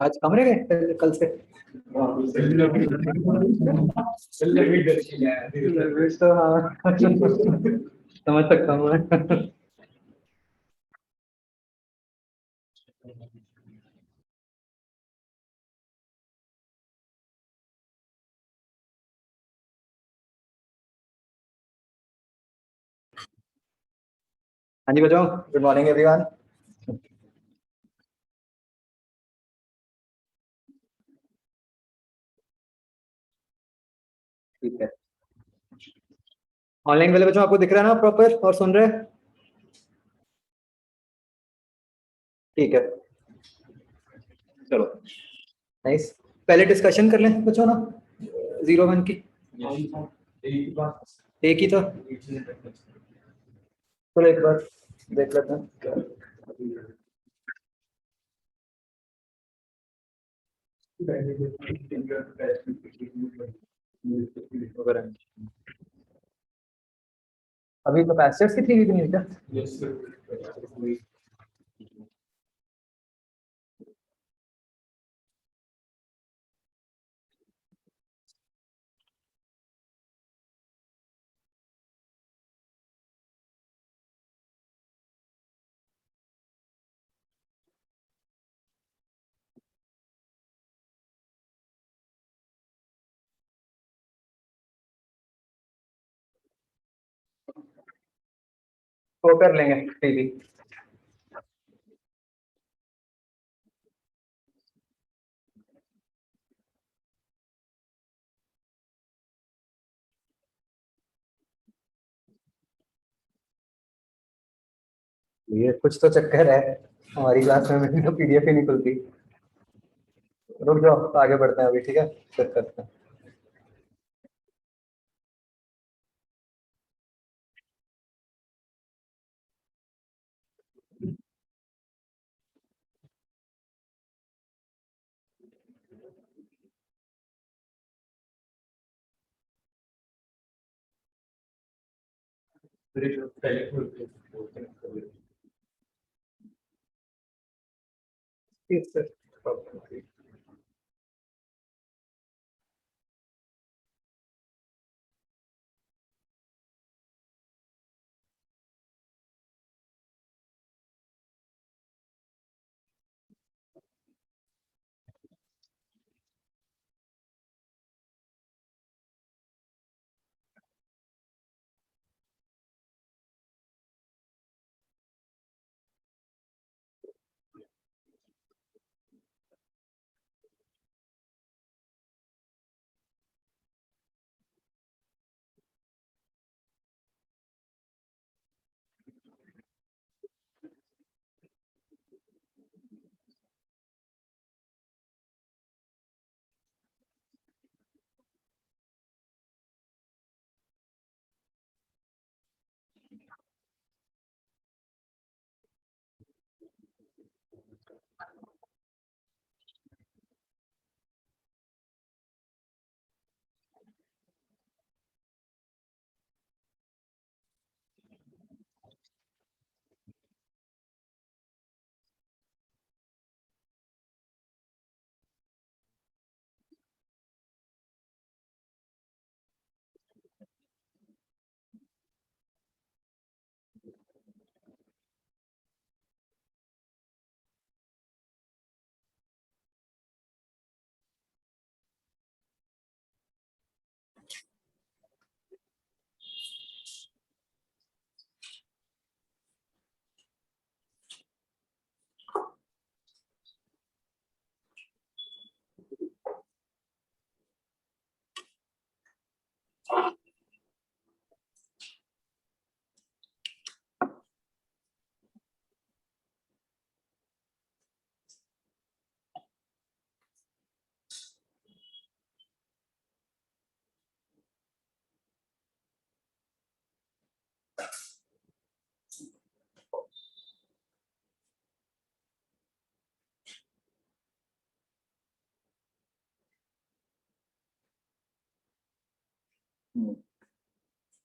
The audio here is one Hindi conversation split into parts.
आज कमरे गए कल से। Leverage तो हाँ समझ सकता हूँ मैं। हाँ जी बजाओ। Good morning everyone. ठीक है। ऑनलाइन वाले बच्चों आपको दिख रहा है ना प्रॉपर और सुन रहे हैं? ठीक है। चलो नाइस। पहले डिस्कशन कर लें बच्चों ना, 01 की। एक ही था। चलो एक बार देख लेते हैं। अभी तो पैसेज की थी नहीं क्या? तो कर लेंगे टीवी। ये कुछ तो चक्कर है, हमारी क्लास में मेरी तो पीडीएफ ही नहीं खुलती। रुक जाओ आगे बढ़ते हैं अभी, ठीक है चेक करते हैं। ठीक है।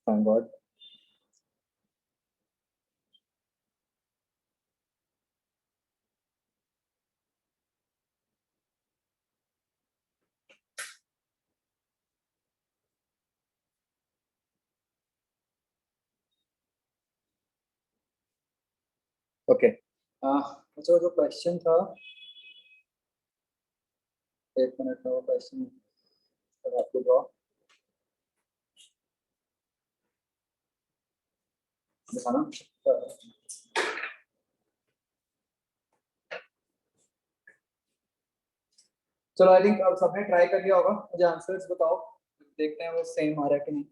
Thank God. ओके अच्छा जो क्वेश्चन था, एक मिनट में वो क्वेश्चन आपको ड्रॉ दिखाना। चलो आई थिंक अब सबने ट्राई कर लिया होगा, मुझे आंसर्स बताओ, देखते हैं वो सेम आ रहा है कि नहीं।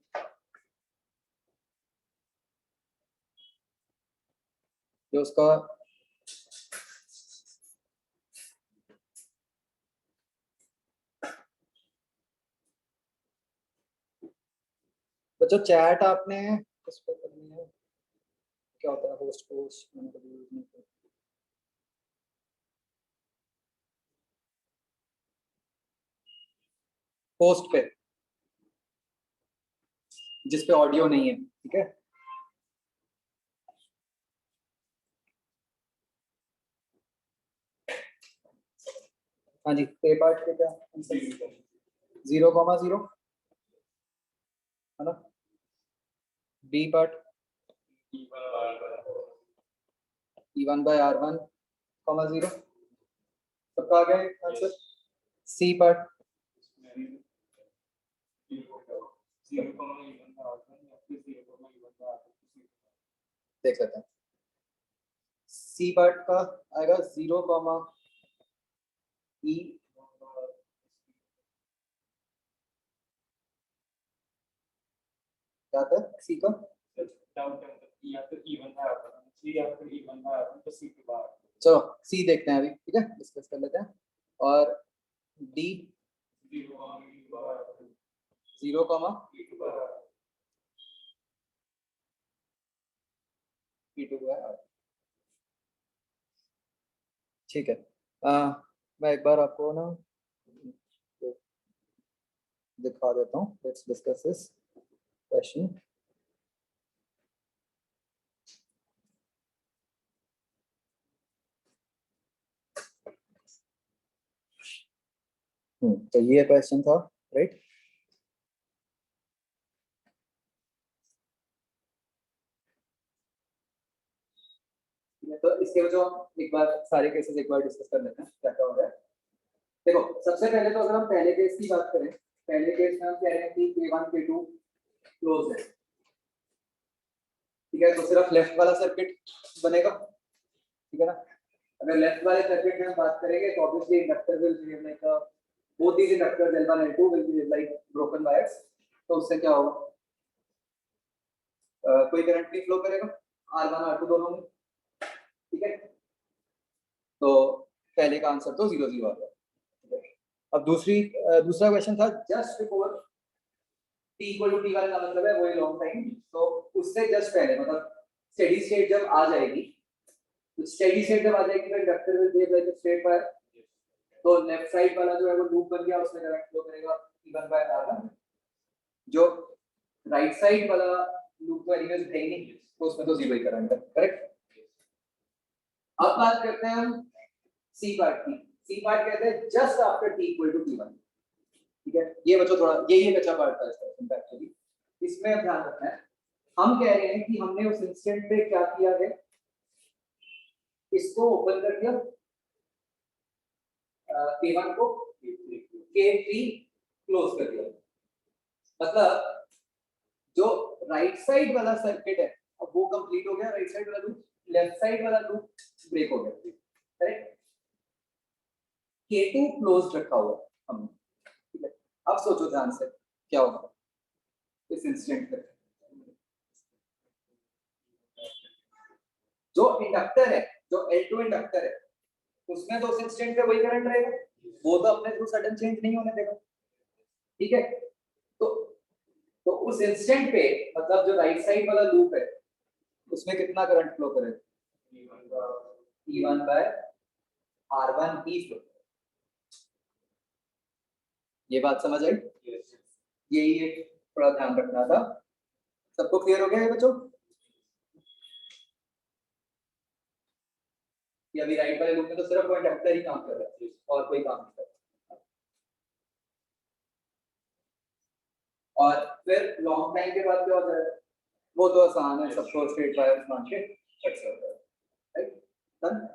जो उसका बच्चों चैट आपने किस पे करनी है, क्या होता है होस्ट पोस्ट, मैंने कभी यूज नहीं किया। पोस्ट पे जिस पे ऑडियो नहीं है, ठीक है। हाँ जी, ए पार्ट के क्या आंसर, 0,0 है ना। बी पार्ट E1/R1, 0 सबका आ गया आंसर। सी पार्ट देख लेते हैं। सी पार्ट का आएगा 0, E, क्या था सी का, चलो सी देखते हैं अभी, ठीक है, डिस्कस कर लेते हैं। और डी 0, E2 है, ठीक है। मैं एक बार आपको ना दिखा देता हूँ, लेट्स डिस्कस दिस क्वेश्चन। तो ये क्वेश्चन था, राइट। तो इसके वजह हम एक बार सारे केसेस एक बार डिस्कस कर लेते हैं क्या क्या हो रहा है। देखो सबसे पहले तो अगर हम पहले केस की बात करें, पहले केस में हम कह रहे हैं कि K1 K2 क्लोज है, ठीक है। तो सिर्फ लेफ्ट वाला सर्किट बनेगा, ठीक है ना। अगर लेफ्ट वाले सर्किट में हम बात करेंगे तो obviously inductor will behave like both these inductors L1 L2 will behave like broken wires. तो उससे क्या होगा, कोई करंट नहीं फ्लो करेगा R1 R2 दोनों में, ठीक है। तो पहले का आंसर तो 0 0 आ गया। अब दूसरा क्वेश्चन था just before t equal to t1 का मतलब है वही लॉन्ग टाइम, तो उससे जस्ट पहले मतलब स्टेडी स्टेट जब आ जाएगी, तो स्टेडी स्टेट जब आ जाएगी तो inductor will behave like a straight wire. तो लेफ्ट साइड वाला जो है वो लूप बन गया, उसमें करंट फ्लो करेगा T1/R1। जो राइट साइड वाला लूप तो एनीवेज है ही नहीं, तो उसमें तो जीरो ही करंट है, करेक्ट। अब बात करते हैं हम सी पार्ट की। सी पार्ट कहते हैं just after t equal to t1, ठीक है। ये बच्चों थोड़ा यही एक अच्छा पार्ट था इसका एक्चुअली, इसमें अब ध्यान रखना है। हम कह रहे हैं कि हमने उस इंस्टेंट पे क्या किया है, इसको ओपन कर दिया K1 को, K3 क्लोज कर दिया। मतलब जो राइट साइड वाला सर्किट है अब वो कंप्लीट हो गया, राइट साइड वाला लूप, लेफ्ट साइड वाला लूप ब्रेक हो गया, करेक्ट। K2 क्लोज रखा हुआ हमने, ठीक है। अब सोचो ध्यान से क्या होगा इस इंस्टेंट पे। जो इंडक्टर है, जो L2 इंडक्टर है, उसमें तो उस इंस्टेंट पे वही करंट रहेगा, वो तो अपने थ्रू सडन चेंज नहीं होने देगा, ठीक है। तो तो उस इंस्टेंट पे मतलब जो राइट साइड वाला लूप है उसमें कितना करंट फ्लो करेगा, E1/R1 ही फ्लो। ये बात समझ आई, यही एक थोड़ा ध्यान रखना था। सबको क्लियर हो गया है बच्चों, कि अभी राइट वाले लूप में तो सिर्फ वो इंडक्टर ही काम कर रहा है और कोई काम नहीं कर रहा। और फिर लॉन्ग टाइम के बाद क्या होता है, वो तो आसान है, सबको स्ट्रेट वायर मान के चेक करता है, right. Done.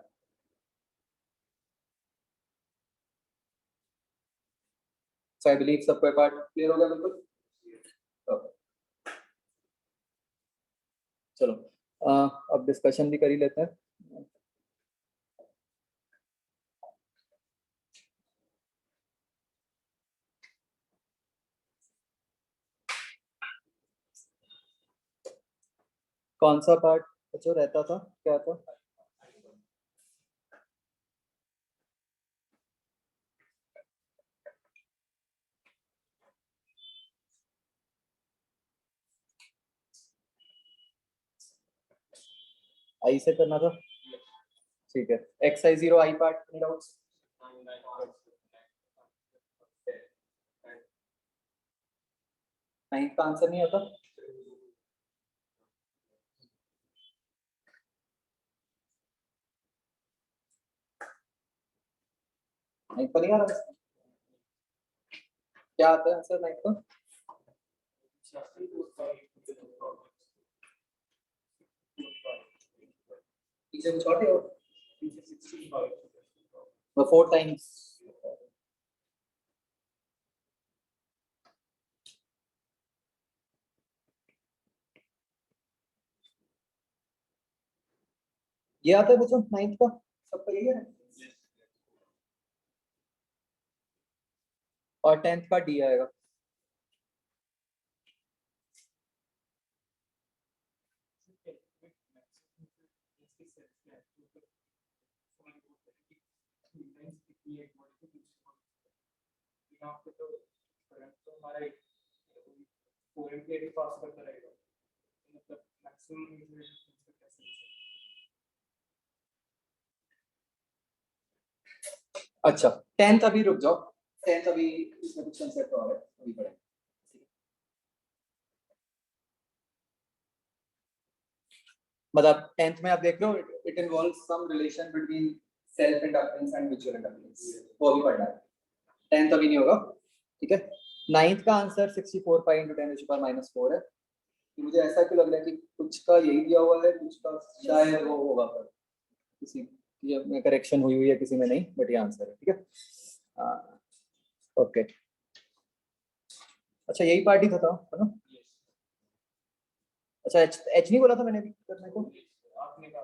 So I believe सबको पार्ट क्लियर हो गया बिल्कुल। चलो अब डिस्कशन भी कर ही लेते हैं। कौन सा पार्ट जो रहता था, क्या था? आई से करना था, ठीक है। एक्सरसाइज 0 आई पार्ट, एनी डाउट्स? नाइन्थ का आंसर नहीं आता? नाइन्थ का नहीं आ रहा? क्या आता है आंसर नाइन्थ का? पीछे कुछ और हो? 4 टाइम्स। ये आता है बच्चों नाइन्थ का, सबका यही है। और 10th का डी आएगा। अच्छा 10th अभी रुक जाओ, 10th अभी इसमें कुछ कंसेप्ट और है, अभी पढ़ेंगे। मतलब 10th में आप देख लो, it involves some relation between self inductance and mutual inductance, वो भी पढ़ना है। 10th अभी नहीं होगा, ठीक है। 9th का आंसर 64 पाई इंटू 10⁻⁴ है। मुझे ऐसा क्यों लग रहा है कि कुछ का यही दिया हुआ है, कुछ का शायद वो होगा, पर किसी में करेक्शन हुई है, किसी में नहीं, बट ये आंसर है, ठीक है। ओके अच्छा यही पार्टी था है ना? अच्छा एच नहीं बोला था मैंने भी करने को? आपने कहा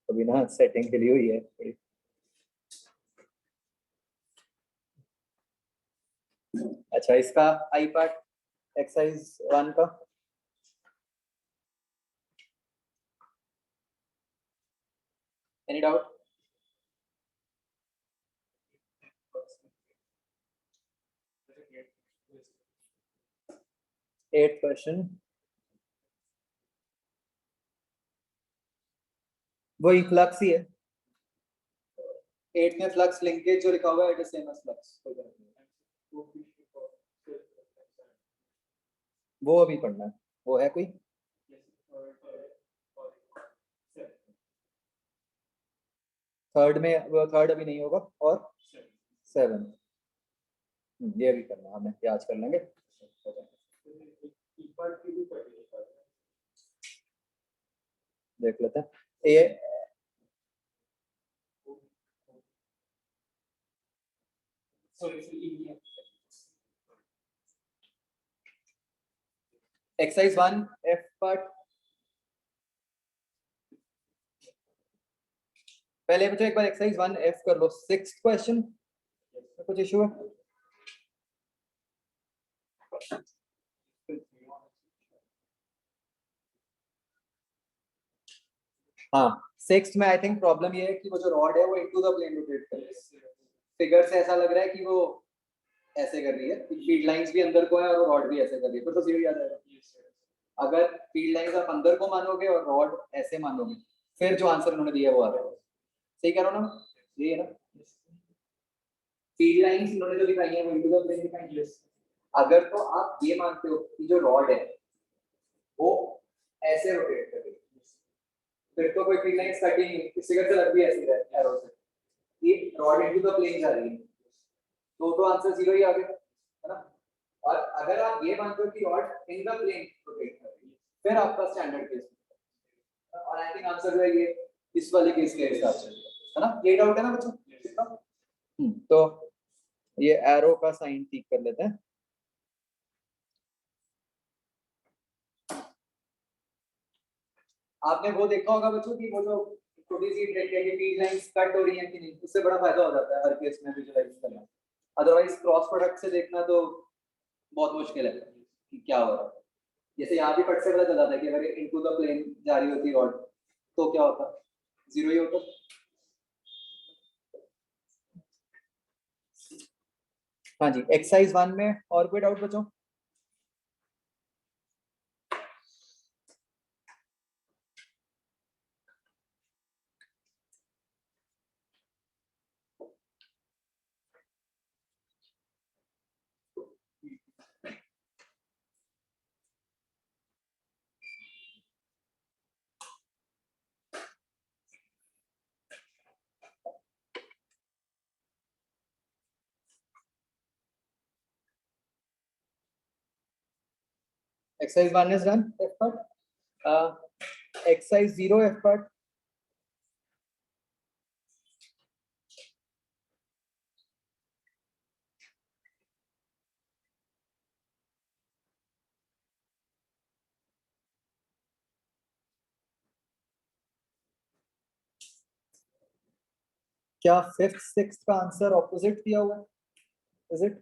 अभी ना सेटिंग के लिए हुई है थोड़ी। अच्छा इसका आई पार्ट एक्सरसाइज 1 का एनी डाउट? 8th क्वेश्चन, वही फ्लक्स ही है। 8th में फ्लक्स लिंकेज जो लिखा हुआ है it is same as flux, वो अभी पढ़ना है। वो है कोई? थर्ड में, वो थर्ड अभी नहीं होगा, और 7th ये भी करना, हमें याद कर लेंगे। देख लेते हैं ये एक्सरसाइज 1 एफ पार्ट। पहले बच्चों एक बार एक्सरसाइज 1 एफ कर लो। 6th क्वेश्चन कुछ इशू है? हाँ 6th में आई थिंक प्रॉब्लम ये है कि वो जो रॉड है वो इनटू द प्लेन रोटेट कर रही है। फिगर से ऐसा लग रहा है कि वो ऐसे कर रही है, फील्ड लाइंस भी अंदर को है और रॉड भी ऐसे कर रही है, तो सीधी आ जाएगा। अगर फील्ड लाइंस आप अंदर को मानोगे और रॉड ऐसे मानोगे, फिर जो आंसर उन्होंने दिया वो आ जाएगा। सही कह रहा हूँ ना? यही है ना? फील्ड लाइंस इन्होंने जो दिखाई है वो इनटू द प्लेन दिखाई है। अगर तो आप ये मानते हो कि जो रॉड है वो ऐसे रोटेट कर रही है, फिर तो कोई फील्ड लाइंस कटी नहीं, इस फिगर से लग भी ऐसी है एरो से, ये रॉड इनटू द प्लेन जा रही है, तो आंसर 0 ही आ गया है ना? और अगर आप ये मानते हो कि rod in the plane rotate कर रही है, फिर आपका स्टैंडर्ड केस, और आई थिंक आंसर जो है ये इस वाले केस के हिसाब से है ना। ये डाउट है ना बच्चों? तो ये एरो का साइन ठीक कर लेते हैं। आपने वो देखा होगा बच्चों की वो जो छोटी सी ट्रिक है कि टी लाइंस कट हो रही है कि नहीं, उससे बड़ा फायदा हो जाता है हर केस में विजुअलाइज करना। अदरवाइज क्रॉस प्रोडक्ट से देखना तो बहुत मुश्किल है कि क्या हो रहा है। जैसे यहाँ भी कट से पता चल जाता है कि अगर इनटू द प्लेन जा रही होती रॉड तो क्या होता, जीरो ही होता। हाँ जी, एक्सरसाइज 1 में और कोई डाउट बच्चों? Exercise 1 is done, F part. Exercise 0, F part. क्या 5th 6th का आंसर ऑपोजिट दिया हुआ है? Is it?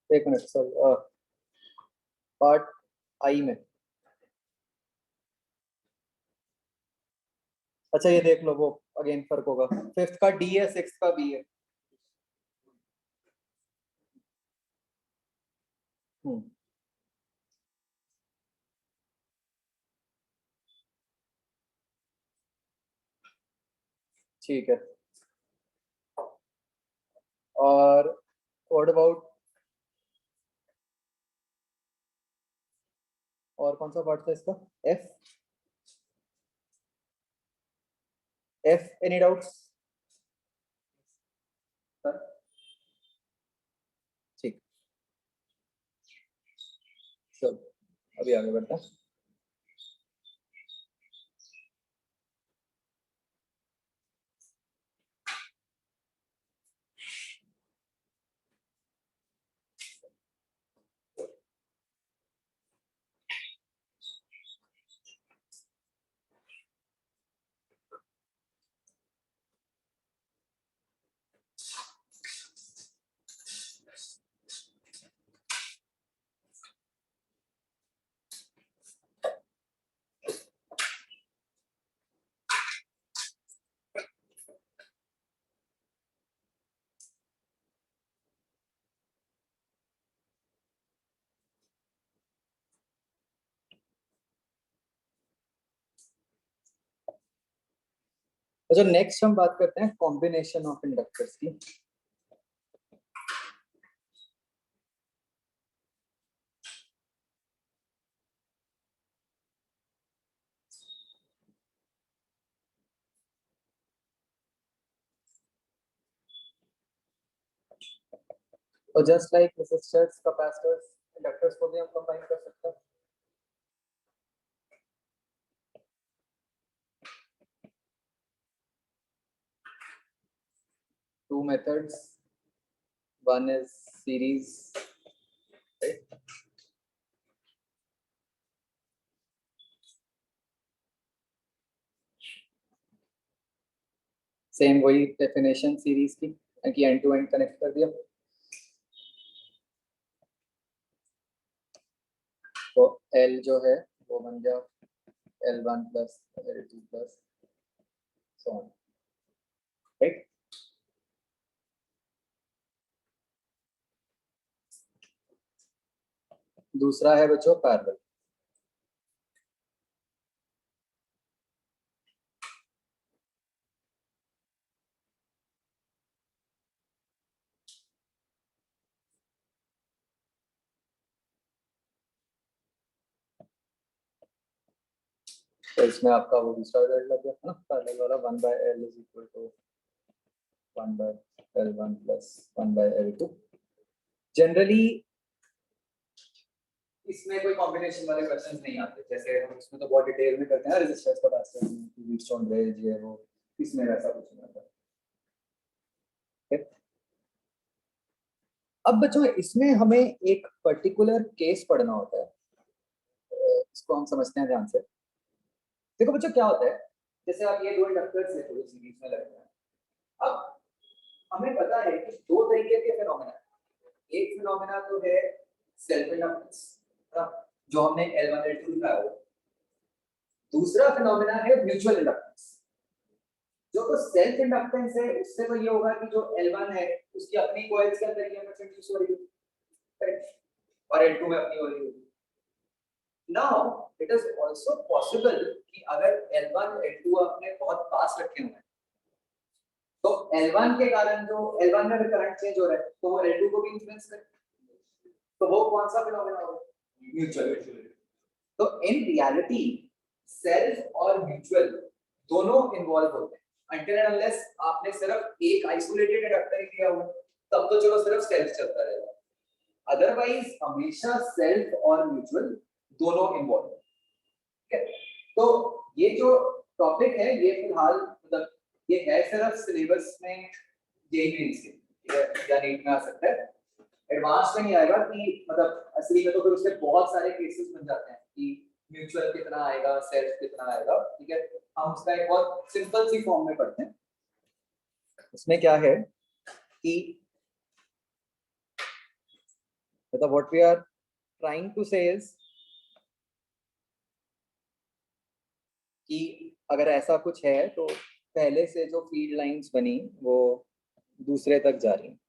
एक मिनट सर, पार्ट आई में, अच्छा ये देख लो वो अगेन फर्क होगा। 5th का डी है, 6th का बी है। ठीक है। और व्हाट अबाउट, और कौन सा पार्ट था इसका? F, F any doubts? ठीक, चलो अभी आगे बढ़ते हैं। अच्छा, नेक्स्ट हम बात करते हैं कॉम्बिनेशन ऑफ इंडक्टर्स की। तो just like resistors, capacitors, inductors को भी हम कंबाइन कर सकते हैं। Two methods, one is series, right? Same वही डेफिनेशन सीरीज की कि एंड टू एंड कनेक्ट कर दिया। तो L जो है वो बन गया L1 plus L2 plus so on, right. दूसरा है बच्चों पैरेलल। तो इसमें आपका वो दूसरा रिजल्ट लग गया ना, पैरेलल वाला 1/L is equal to 1/L1 plus 1/L2। Generally इसमें कोई कॉम्बिनेशन वाले क्वेश्चंस नहीं आते, जैसे हम इसमें तो बहुत डिटेल में करते हैं, रेजिस्टेंस बताते हैं, व्हीटस्टोन ब्रिज ये वो, इसमें वैसा कुछ नहीं आता। अब बच्चों इसमें हमें एक पर्टिकुलर केस पढ़ना होता है, इसको हम समझते हैं ध्यान से। देखो बच्चों क्या होता है, जैसे आप ये दो इंडक्टर्स देखो जो सीरीज में लगते हैं। अब हमें पता है कि दो तरीके के फिनोमेना है। एक फिनोमेना तो है सेल्फ इंडक्टेंस जो हमने L1 L2 लिखा है, दूसरा फिनोमेना है म्यूचुअल इंडक्टेंस। जो तो सेल्फ इंडक्टेंस है उससे तो ये होगा कि जो L1 है उसकी अपनी कॉइल्स के अंदर ईएमएफ इंड्यूस हो रही है, करेक्ट, और L2 में अपनी हो रही है। Now it is also possible कि अगर L1 L2 अपने बहुत पास रखे हुए हैं तो L1 के कारण जो L1 में करंट चेंज हो रहा है तो वो L2 को भी इन्फ्लुएंस करे, तो वो कौन सा फिनोमेना होगा? म्यूचुअल। तो इन रियलिटी सेल्फ और म्यूचुअल दोनों इन्वॉल्व होते हैं until and unless आपने सिर्फ एक आइसोलेटेड इंडक्टर ही लिया हुआ तब तो चलो सिर्फ सेल्फ चलता रहेगा, अदरवाइज हमेशा सेल्फ और म्यूचुअल दोनों इन्वॉल्व है। ठीक है, तो ये जो टॉपिक है ये फिलहाल मतलब ये है सिर्फ सिलेबस में जेईई मेंस के या नीट में आ सकता है, एडवांस में नहीं आएगा कि मतलब असली में तो फिर उसके बहुत सारे केसेस बन जाते हैं कि म्यूचुअल कितना आएगा सेल्फ कितना आएगा। ठीक है, हम उसका एक बहुत सिंपल सी फॉर्म में पढ़ते हैं। उसमें क्या है कि मतलब what we are trying to say is कि अगर ऐसा कुछ है तो पहले से जो फील्ड लाइंस बनी वो दूसरे तक जा रही हैं।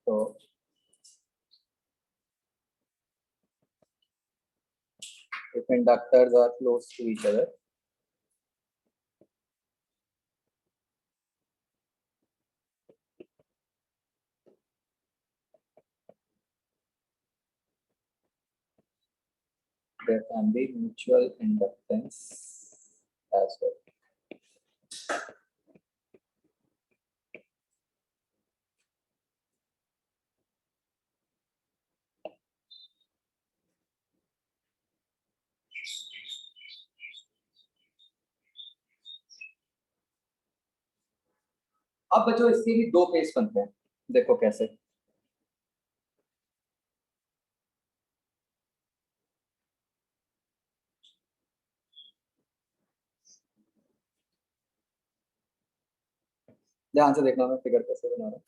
तो if inductors are close to each other, there can be mutual inductance as well. अब बच्चों इसके भी दो केस बनते हैं, देखो कैसे। ध्यान से देखना मैं फिगर कैसे बना रहा हूँ।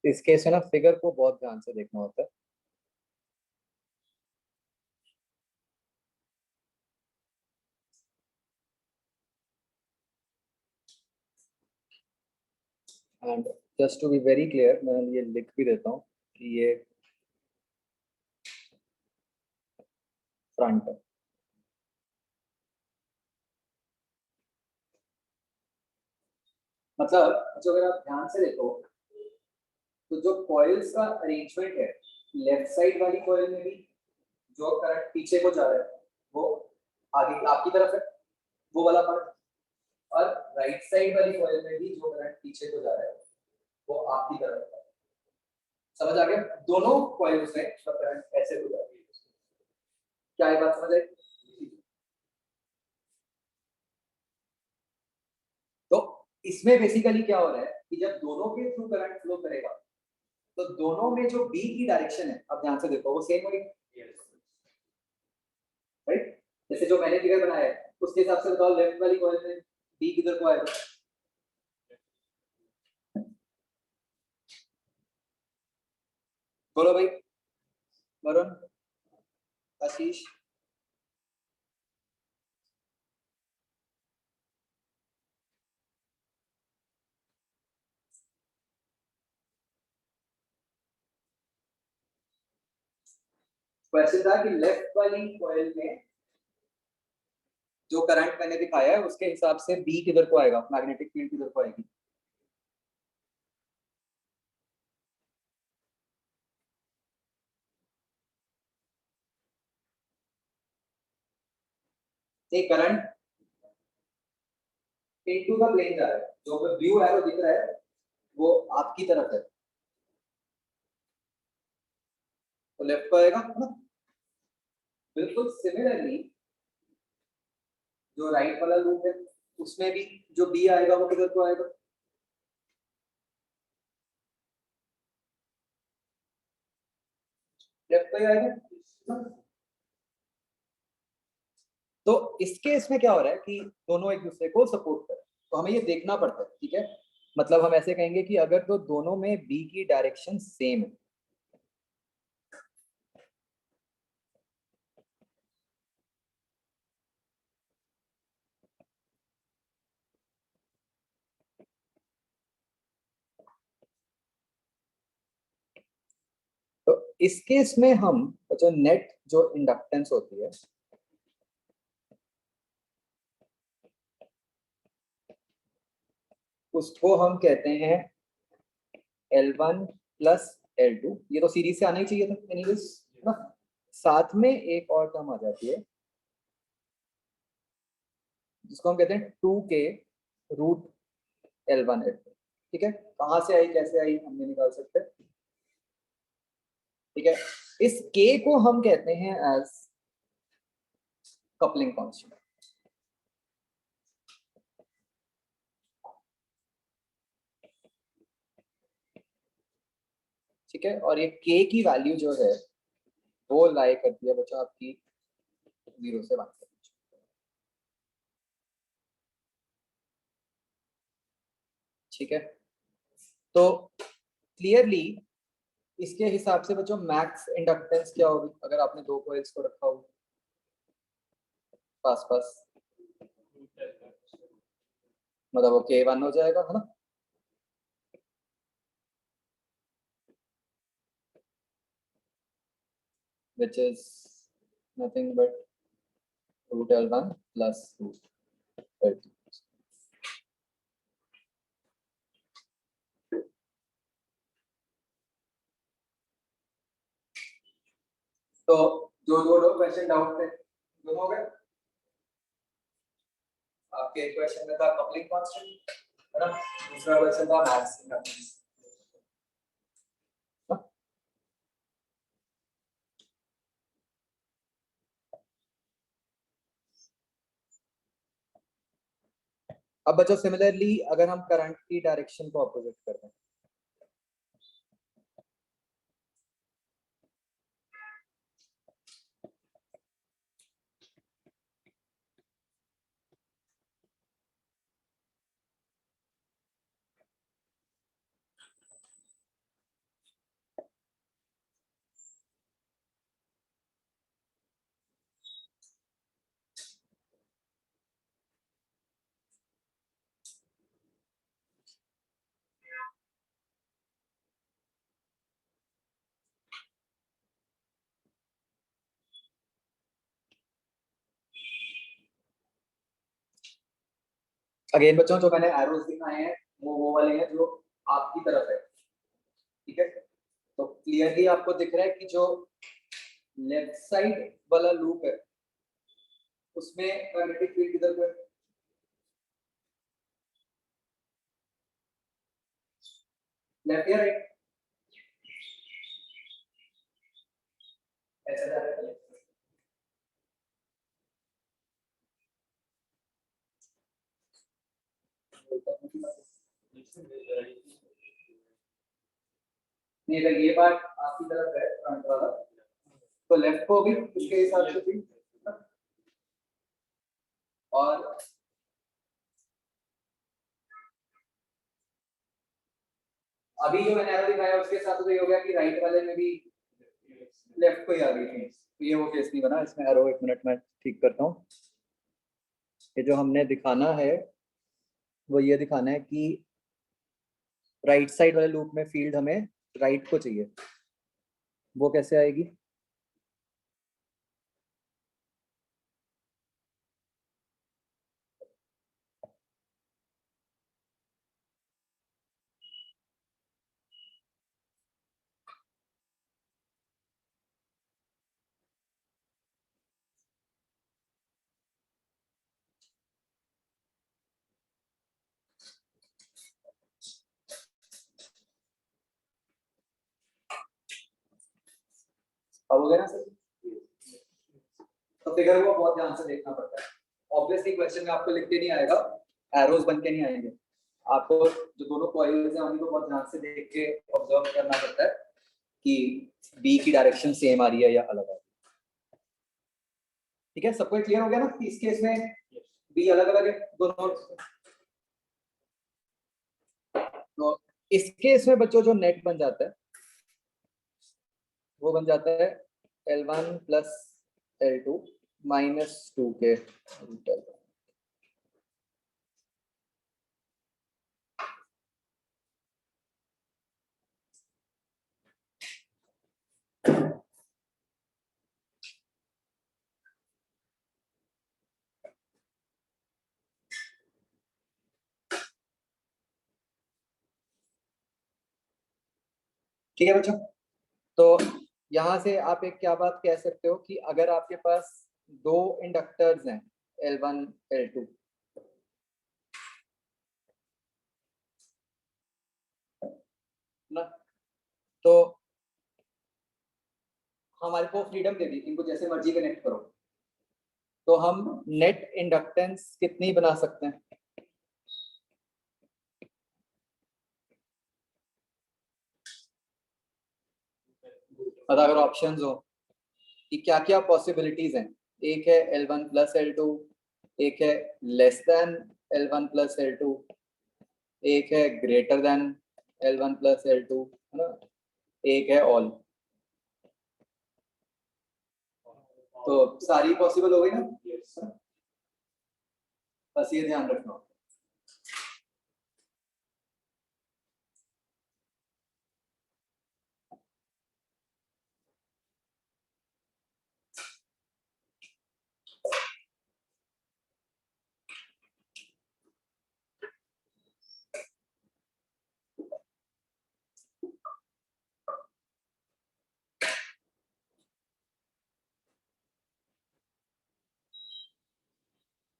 इस केस में ना फिगर को बहुत ध्यान से देखना होता है। And just to be very clear मैं ये लिख भी देता हूँ कि ये फ्रंट है। मतलब जो अगर आप ध्यान से देखो तो जो कॉइल्स का अरेंजमेंट है लेफ्ट साइड वाली कॉइल में भी जो करंट पीछे को जा रहा है वो आगे आपकी तरफ है वो वाला पार्ट, और राइट साइड वाली कॉइल में भी जो करंट पीछे को जा रहा है वो आपकी तरफ है। समझ आ गया? दोनों कॉइल्स में करंट ऐसे हो जाती है। क्या ये बात समझ आई? तो इसमें बेसिकली क्या हो रहा है कि जब दोनों के थ्रू करंट फ्लो करेगा तो दोनों में जो बी की डायरेक्शन है अब ध्यान से देखो वो सेम होगी, राइट? जैसे जो मैंने फिगर बनाया है उसके हिसाब से बताओ लेफ्ट वाली कॉइल में बी किधर को आएगा? बोलो भाई, वरुण, आशीष। क्वेश्चन था कि लेफ्ट वाली कॉइल में जो करंट मैंने दिखाया है उसके हिसाब से बी किधर को आएगा, मैग्नेटिक फील्ड किधर को आएगी। एक करंट इनटू द प्लेन जा रहा है, जो ब्लू एरो दिख रहा है वो आपकी तरफ है, तो लेफ्ट को आएगा है ना। बिल्कुल सिमिलरली जो राइट वाला लूप है उसमें भी जो बी आएगा वो किधर को आएगा, लेफ्ट को ही आएगा। तो इस केस में क्या हो रहा है कि दोनों एक दूसरे को सपोर्ट कर रहे हैं, तो हमें ये देखना पड़ता है, ठीक है। मतलब हम ऐसे कहेंगे कि अगर तो दोनों में बी की डायरेक्शन सेम है, तो इस केस में हम जो नेट जो इंडक्टेंस होती है उसको हम कहते हैं L1 प्लस L2। ये तो सीरीज से आना ही चाहिए था एनीवेज ना। साथ में एक और टर्म आ जाती है जिसको हम कहते हैं 2k रूट L1 L2। ठीक है, कहाँ से आई कैसे आई हम नहीं निकाल सकते, ठीक है। इस k को हम कहते हैं एज कपलिंग कांस्टेंट। ठीक है, और ये k की वैल्यू जो है वो लाई करती है बच्चों आपकी 0 से 1 तक। ठीक है, तो क्लियरली इसके हिसाब से बच्चों मैक्स इंडक्टेंस क्या होगी अगर आपने दो कॉइल्स को रखा हो पास पास, मतलब वो K1 हो जाएगा है ना। which is nothing but root L1 plus root L2। तो जो दो क्वेश्चन डाउट थे दोनों हो गए। आपके एक क्वेश्चन में था कपलिंग कांस्टेंट है ना, दूसरा क्वेश्चन था मैक्स इंडक्टेंस। अब बच्चों सिमिलरली अगर हम करंट की डायरेक्शन को अपोजिट करते हैं, अगेन बच्चों जो मैंने एरोज दिखाए हैं वो वाले हैं जो आपकी तरफ है, ठीक है। तो क्लियरली आपको दिख रहा है कि जो लेफ्ट साइड वाला लूप है उसमें मैग्नेटिक फील्ड किधर को है, लेफ्ट या राइट, ऐसा जा रहा है। नहीं अगर ये पार्ट आपकी तरफ है फ्रंट वाला तो लेफ्ट को भी उसके हिसाब से भी, और अभी जो मैंने एरो दिखाया उसके साथ तो ये हो गया कि राइट वाले में भी लेफ्ट को ही आ गई थी, तो ये वो केस नहीं बना। इसमें एरो एक मिनट में ठीक करता हूँ। ये जो हमने दिखाना है वो ये दिखाना है कि राइट साइड वाले लूप में फील्ड हमें राइट को चाहिए, वो कैसे आएगी। अब हो गया ना सर? तो फिगर को बहुत ध्यान से देखना पड़ता है। ऑब्वियसली क्वेश्चन में आपको लिख के नहीं आएगा, एरोज बन के नहीं आएंगे, आपको जो दोनों कॉइल्स हैं उनको बहुत ध्यान से देख के ऑब्जर्व करना पड़ता है कि बी की डायरेक्शन सेम आ रही है या अलग आ रही है। ठीक है, सबको क्लियर हो गया ना? इस केस में बी अलग अलग है दोनों। तो इस केस में बच्चों जो नेट बन जाता है वो बन जाता है L1 प्लस L2 माइनस 2 के रूट L1। ठीक है बच्चों, तो यहां से आप एक क्या बात कह सकते हो कि अगर आपके पास दो इंडक्टर्स हैं L1 L2, ना, तो हमारे को फ्रीडम दे दी, इनको जैसे मर्जी कनेक्ट करो, तो हम नेट इंडक्टेंस कितनी बना सकते हैं? मतलब अगर ऑप्शंस हो कि क्या क्या पॉसिबिलिटीज हैं, एक है L1 प्लस L2, एक है less than L1 plus L2, एक है greater than L1 plus L2, है ना, एक है ऑल। तो सारी पॉसिबल हो गई ना? बस ये ध्यान रखना।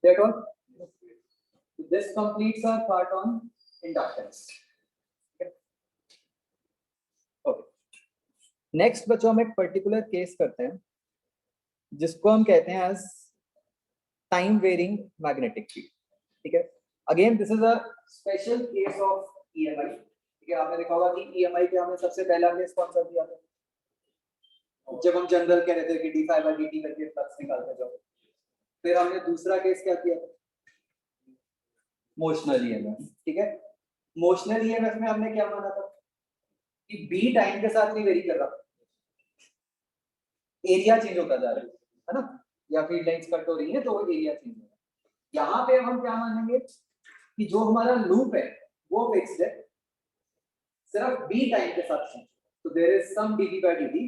That one. This completes our part on inductance. Okay. Next बच्चों हम एक पर्टिकुलर केस करते हैं जिसको हम कहते हैं as time varying magnetic field. ठीक है, again this is a special case of EMI. ठीक है, आपने देखा होगा कि ईएमआई पे हमने सबसे पहला केस कौन सा दिया था? जब हम जनरल कह रहे थे कि d phi by d t करके फ्लक्स निकालते जाओ। फिर हमने दूसरा केस क्या किया था? Motional EMF. ठीक है, मोशनल ईएमएफ में हमने क्या माना था कि बी टाइम के साथ नहीं वेरी कर रहा, एरिया चेंज होता जा रहा है ना, या फील्ड लाइंस कट हो रही है तो वो एरिया चेंज हो रहा है। यहाँ पे हम क्या मानेंगे कि जो हमारा लूप है वो फिक्स्ड है, सिर्फ बी टाइम के साथ चेंज। तो there is some dv by dt,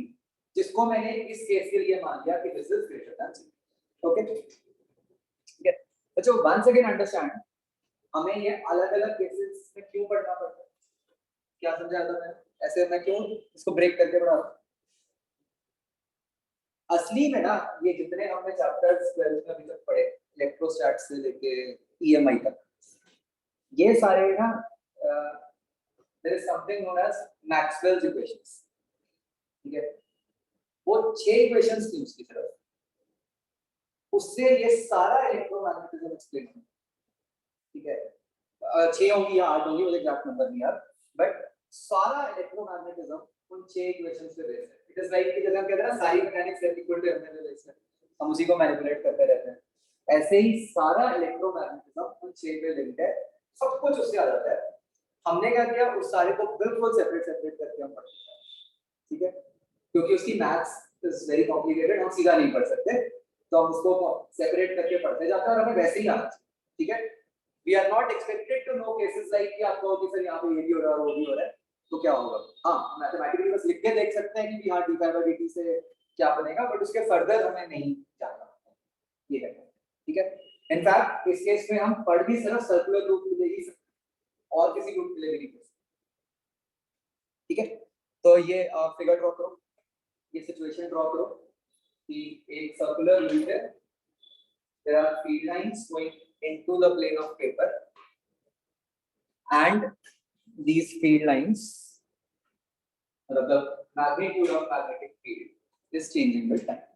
जिसको मैंने इस केस के लिए मान लिया कि this is greater than 0। Okay, ठीक है बच्चों, वंस अगेन अंडरस्टैंड, हमें ये अलग अलग केसेस में क्यों पढ़ना पड़ता है? क्या समझाया था मैंने? ऐसे मैं क्यों इसको ब्रेक करके पढ़ा रहा हूं? असली में ना, ये जितने हमने चैप्टर्स 12th में अभी तक पढ़े, इलेक्ट्रोस्टैट से लेके ईएमआई तक, ये सारे ना there is something known as Maxwell's equations. ठीक है, वो 6 इक्वेशंस थी उसकी तरफ, उससे ये सारा इलेक्ट्रोमैग्नेटिज्म एक्सप्लेन होता है। ठीक है, 6 होंगी या 8 होंगी, मुझे एग्जैक्ट नंबर नहीं याद, बट सारा इलेक्ट्रोमैग्नेटिज्म उन 6 इक्वेशंस पे बेस्ड है। इट इज लाइक कि जैसे हम कहते हैं ना सारी mechanics is equal to ML based है, हम उसी को मैनिपुलेट करते रहते हैं। ऐसे ही सारा इलेक्ट्रोमैग्नेटिज्म उन 6 पे लिंक्ड है, सब कुछ उससे आ जाता है। हमने क्या किया, उस सारे को बिल्कुल सेपरेट सेपरेट करके हम पढ़ते हैं। ठीक है, क्योंकि उसकी मैथ्स इज वेरी कॉम्प्लिकेटेड, हम सीधा नहीं पढ़ सकते, तो हम उसको सेपरेट करके पढ़ते जाते हैं और हमें वैसे ही आना चाहिए। ठीक है, we are not expected to know cases like कि आपको कि सर यहाँ पे ये भी हो रहा है वो भी हो रहा है तो क्या होगा। हाँ, मैथमेटिकली बस लिख के देख सकते हैं कि हाँ d phi by d t से क्या बनेगा, बट उसके फर्दर हमें नहीं जानना। ये है, ठीक है। इनफैक्ट इस केस में हम पढ़ भी सिर्फ सर्कुलर रूप के लिए ही सकते, और किसी रूप के लिए भी नहीं कर सकते। ठीक है, तो ये फिगर ड्रॉ करो, ये सिचुएशन ड्रॉ करो कि एक सर्कुलर लूप है, there are field lines going into the plane of paper, and these field lines, the magnitude of magnetic field is changing with time.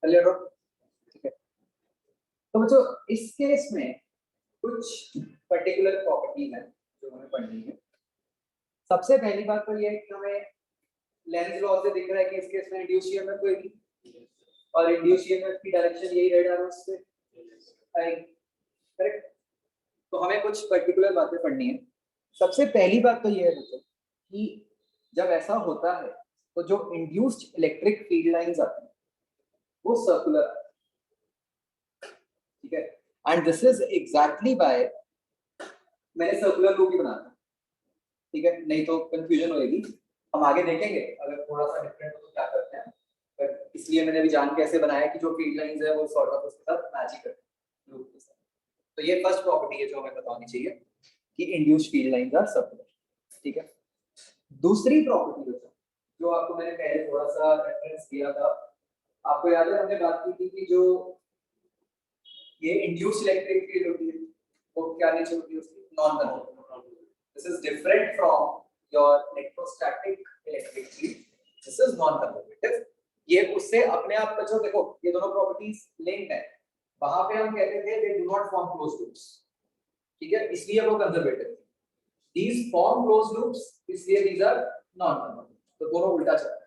ठीक है, तो बच्चों इस केस में कुछ पर्टिकुलर प्रॉपर्टी है जो हमें पढ़नी है। सबसे पहली बात तो ये है कि हमें लेंस लॉ से दिख रहा है कि इस केस में इंड्यूस ईएमएफ होगी और इंड्यूस ईएमएफ की डायरेक्शन यही रेड एरो से आएगी, करेक्ट। तो हमें कुछ पर्टिकुलर बातें पढ़नी है। सबसे पहली बात तो ये है बच्चों कि जब ऐसा होता है तो जो इंड्यूस्ड इलेक्ट्रिक फील्ड लाइंस आती हैं वो सर्कुलर, ठीक है, and this is exactly by मैंने सर्कुलर लूप ही बनाया, ठीक है, नहीं तो कंफ्यूजन होएगी। हम आगे देखेंगे अगर थोड़ा सा डिफरेंट हो तो क्या करते हैं, पर इसलिए मैंने भी जान के ऐसे बनाया कि जो फील्ड लाइंस है वो सॉर्ट ऑफ उसके साथ मैच ही करते लूप के साथ। तो ये फर्स्ट प्रॉपर्टी है जो हमें बतानी चाहिए कि induced field lines are circular, ठीक है। दूसरी प्रॉपर्टी जो आपको मैंने पहले थोड़ा सा रेफरेंस दिया था, आपको याद है हमने बात की थी कि जो ये इंड्यूस्ड इलेक्ट्रिक फील्ड होती है वो क्या नेचर होती है उसकी, non conductive. This is different from your electrostatic electric field, this is non conductive. ये उससे अपने आप बच्चों देखो ये दोनों प्रॉपर्टीज लिंक्ड है। वहां पे हम कहते थे they do not form closed loops, ठीक है, इसलिए वो conservative. these form closed loops, इसलिए these are non conductive। तो दोनों उल्टा चल रहा है।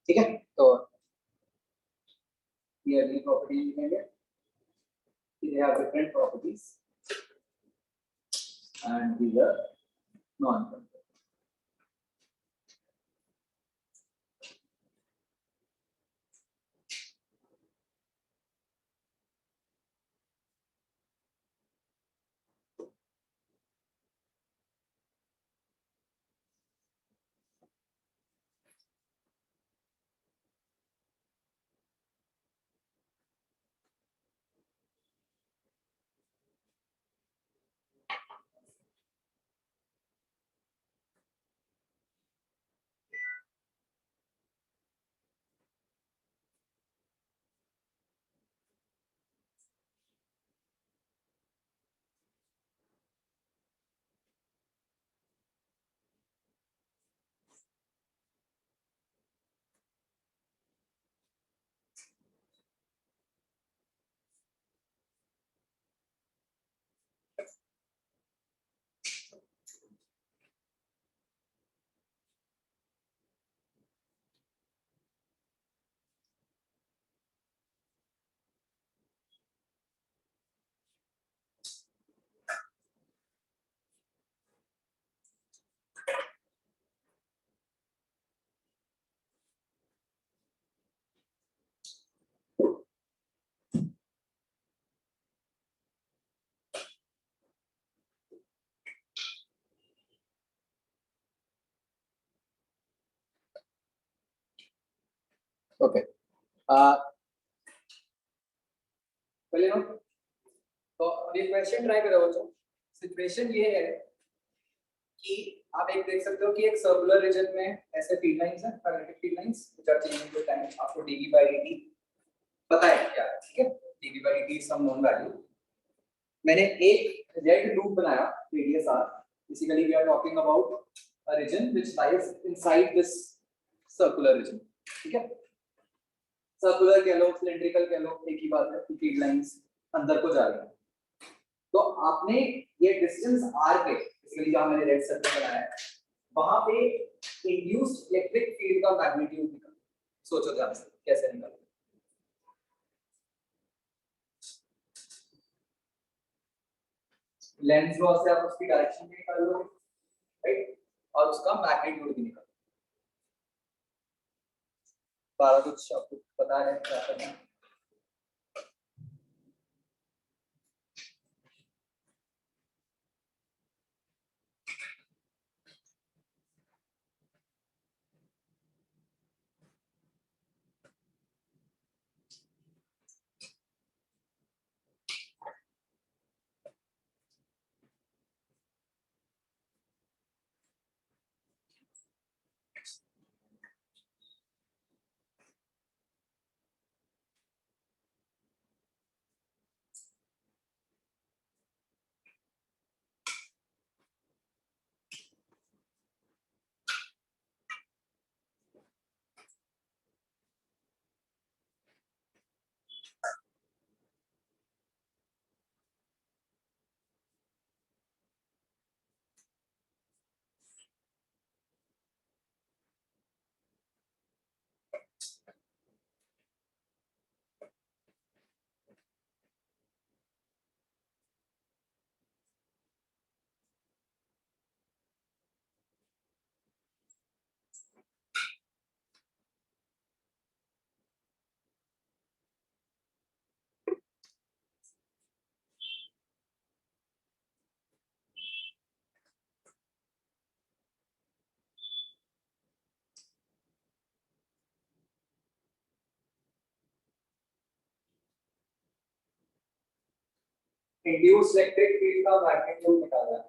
ठीक है, तो ये अगली प्रॉपर्टी लिखेंगे, they have different properties and these are non conductive। Okay, पहले नो तो अब ये क्वेश्चन ट्राई करो बच्चों। सिचुएशन ये है कि आप एक देख सकते हो कि एक सर्कुलर रीजन में ऐसे फील्ड लाइंस हैं, magnetic field lines which are changing with time. आपको dV/dt पता है क्या है, ठीक है, dV/dt सम नोन वैल्यू। मैंने एक रेड लूप बनाया radius r, basically we are talking about a region which lies inside this circular region, ठीक है। सर्कुलर कह लो, सिलिंड्रिकल कह लो, एक ही बात है, फील्ड लाइंस अंदर को जा रही है। तो आपने ये डिस्टेंस r पे, इसलिए जहां मैंने रेड सर्कल बनाया है, वहां पे इंड्यूस्ड इलेक्ट्रिक फील्ड का मैग्नीट्यूड निकालो। सोचो ध्यान से कैसे निकालो। लेंस लॉ से आप उसकी डायरेक्शन भी निकाल लो, राइट, और उसका मैग्नीट्यूड भी निकालो। सारा कुछ आपको पता है क्या करना है। इंड्यूस्ड इलेक्ट्रिक फील्ड का मैग्नीट्यूड निकालना है।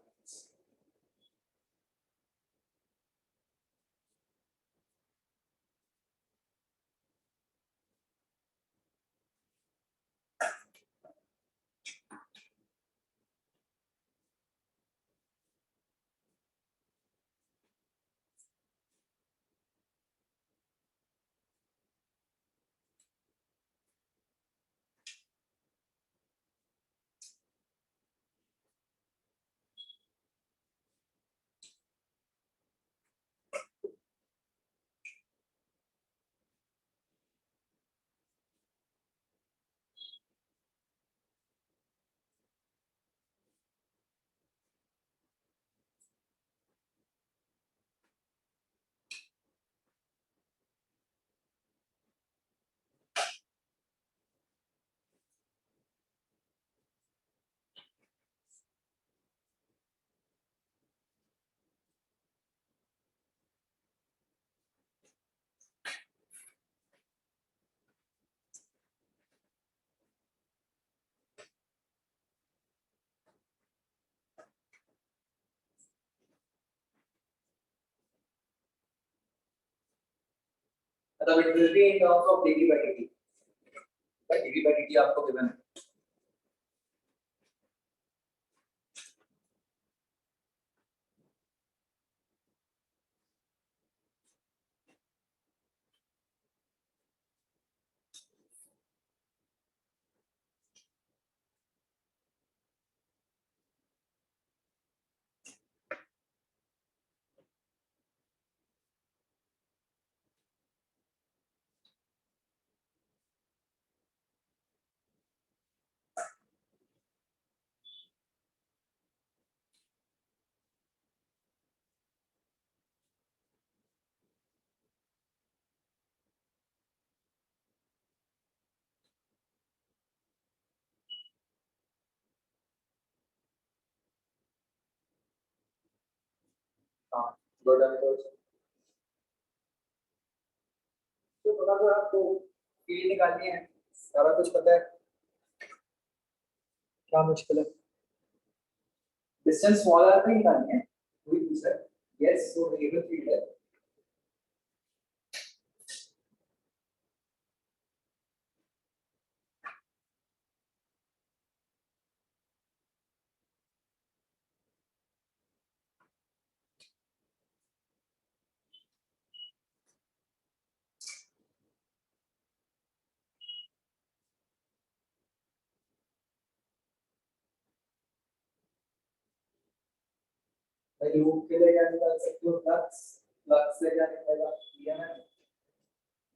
मतलब it will be in terms of degree by degree. Degree by degree आपको गिवन है। हाँ, गुड अप्रोच। तो थोड़ा सा आपको फील्ड निकालनी है, सारा कुछ पता है, क्या मुश्किल है? डिस्टेंस स्मॉलर पे निकालनी है, वही पूछा है। यस, वो वेरिएबल फील्ड है। भाई लूप के लिए क्या निकाल सकते हो, फ्लक्स, फ्लक्स से क्या निकलेगा, ईएमएफ,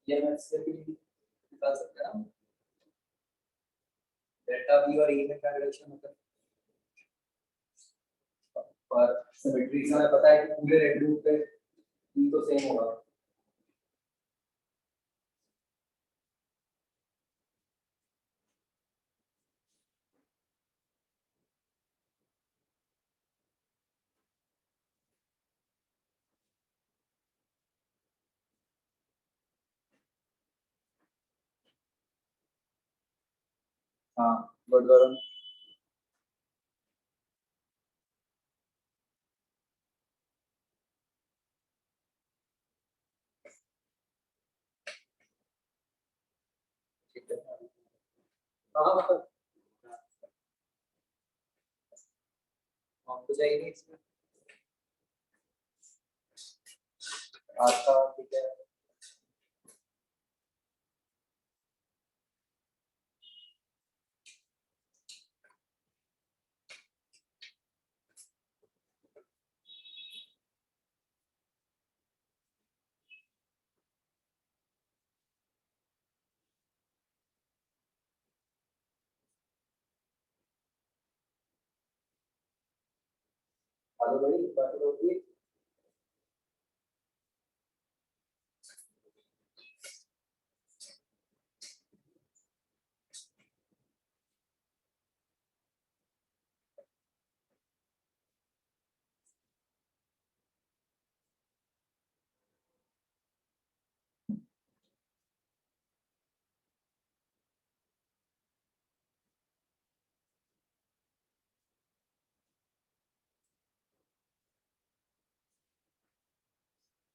ईएमएफ से भी निकाल सकते हैं ना, डेल्टा वी और ई में क्या रिलेशन होता है, और सिमेट्री से हमें पता है कि पूरे रेड लूप पे ई तो सेम होगा। हाँ गुड वरुण। ठीक है, हाँ मतलब तो चाहिए नहीं इसमें आपका, ठीक है। हेलो भाई, बात होती है।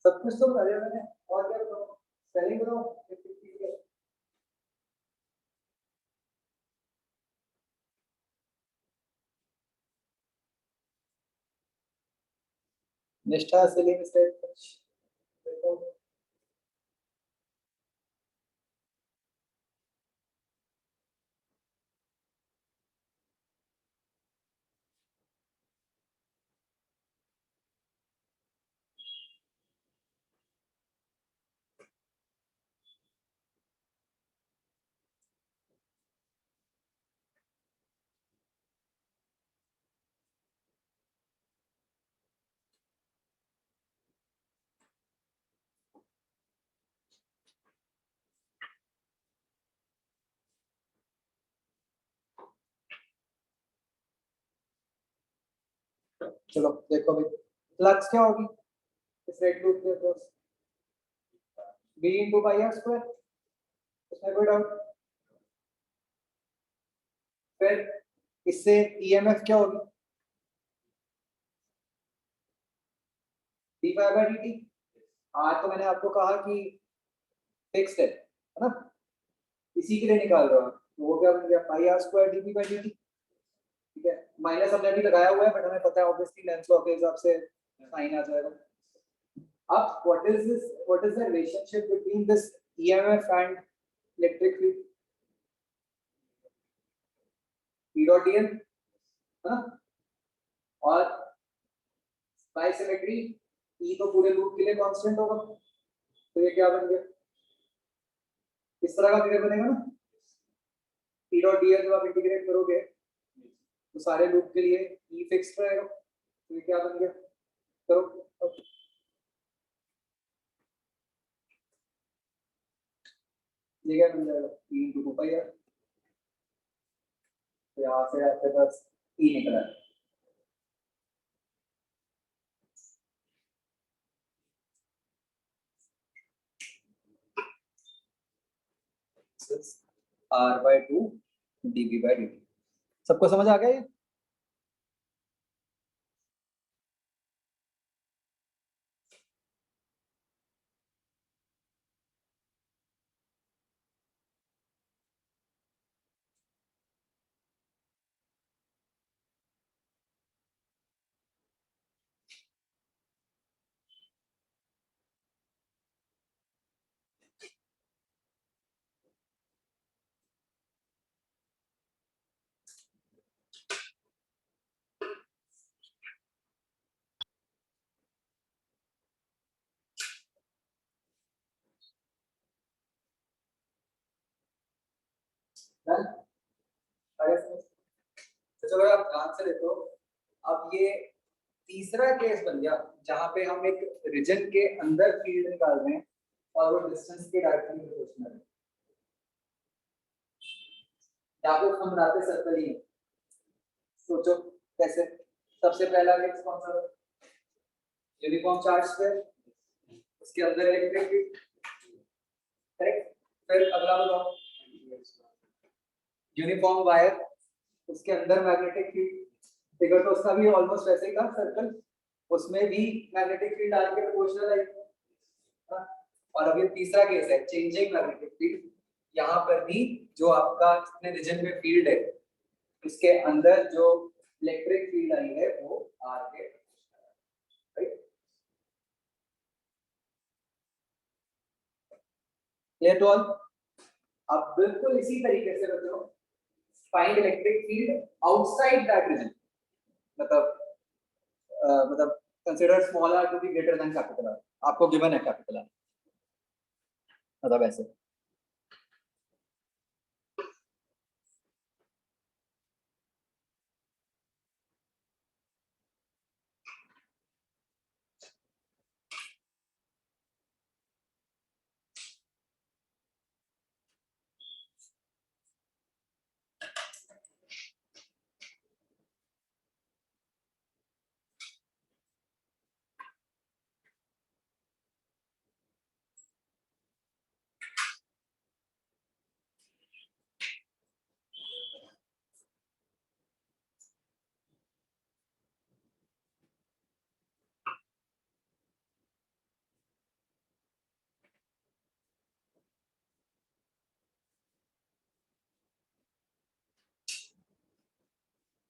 सब कुछ तो बता दिया मैंने, और क्या बताऊँ, स्पेलिंग बताऊँ। निष्ठा सेलिंग स्टेट कुछ देखो। चलो देखो भाई, फ्लक्स क्या होगी इस रेड लूप के across, B into pi r square, इसमें कोई डाउट। फिर इससे ईएमएफ क्या होगी, d pi by d t. आज तो मैंने आपको कहा कि फिक्स्ड है ना, इसी के लिए निकाल रहा हूँ, तो वो क्या बन गया, pi r square d p by d t. ठीक है, माइनस हमने भी लगाया हुआ है, बट हमें पता है ऑब्वियसली लेंस लॉ के हिसाब से साइन आ जाएगा। अब what is the relationship between this EMF and electric field, E dot d n, है ना, और बाय सिमेट्री ई तो पूरे लूप के लिए कांस्टेंट होगा, तो ये क्या बन गया, इस तरह का फिगर बनेगा ना, ई डॉट डी एन जब आप इंटीग्रेट करोगे तो सारे लूप के लिए ई फिक्स्ड रहेगा, तो ये क्या बन गया, करो अब। ये क्या बन जाएगा, E into two pi r, तो यहाँ से आपके पास ई निकला है। R by two d B by d t, सबको समझ आ गया ये। Done? आगे समझ? तो चलो आप ध्यान से देखो, अब ये तीसरा केस बन गया जहां पे हम एक रीजन के अंदर फील्ड निकाल रहे हैं और वो डिस्टेंस के डायरेक्टली प्रोपोर्शनल है। यहाँ पे हम बनाते सर्कल ही है। सोचो कैसे? सबसे पहला केस कौन सा? यूनिफॉर्म चार्ज पे उसके अंदर इलेक्ट्रिक फील्ड, करेक्ट? फिर अगला बताओ, यूनिफॉर्म वायर, उसके अंदर मैग्नेटिक फील्ड। फिगर तो उसका भी ऑलमोस्ट वैसे ही था सर्कल, उसमें भी मैग्नेटिक फील्ड आर के प्रोपोर्शनल है। और अब ये तीसरा केस है चेंजिंग मैग्नेटिक फील्ड। यहाँ पर भी जो आपका जितने रीजन में फील्ड है उसके अंदर जो इलेक्ट्रिक फील्ड आई है वो आर के, राइट? Clear to all? अब बिल्कुल इसी तरीके से बच्चों find electric field outside that region, मतलब मतलब consider small r to be greater than capital R. आपको गिवन है कैपिटल आर, मतलब ऐसे।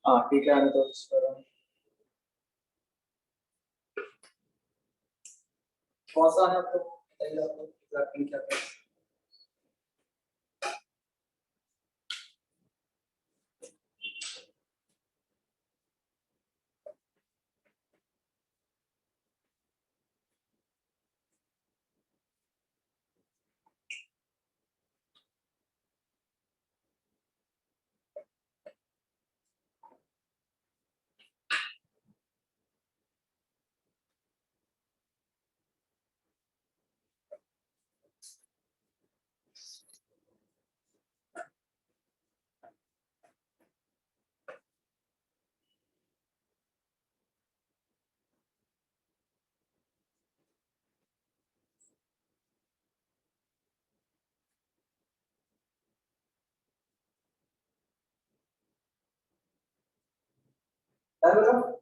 हाँ ठीक है, मैं तो कौन सा है आपको बताइए, आपको एग्जैक्टली क्या करना है? यार बताओ।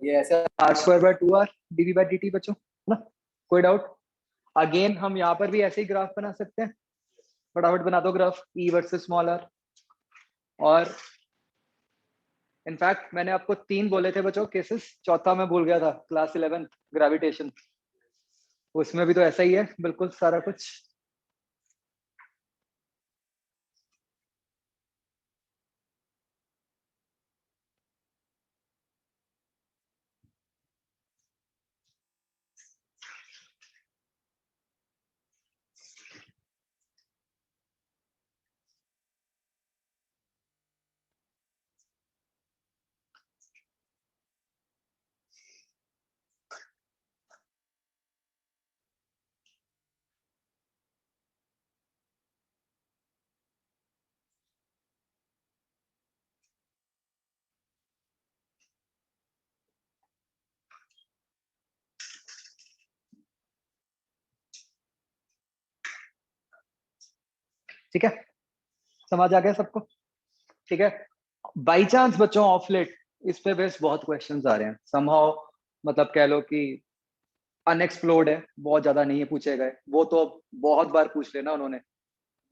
ये ऐसा r square by 2 r dv by dt बच्चों, है ना? कोई डाउट? अगेन हम यहाँ पर भी ऐसे ही ग्राफ बना सकते हैं। फटाफट बना दो graph E versus small r. और इनफैक्ट मैंने आपको 3 बोले थे बच्चों केसेस, चौथा मैं भूल गया था, क्लास 11 ग्रेविटेशन, उसमें भी तो ऐसा ही है बिल्कुल सारा कुछ। ठीक है, समझ आ गया सबको? ठीक है। बाई चांस बच्चों ऑफ लेट इस पे बेस बहुत क्वेश्चंस आ रहे हैं समहाउ, मतलब कह लो कि अनएक्सप्लोर्ड है, बहुत ज्यादा नहीं है पूछे गए, वो तो बहुत बार पूछ लेना उन्होंने,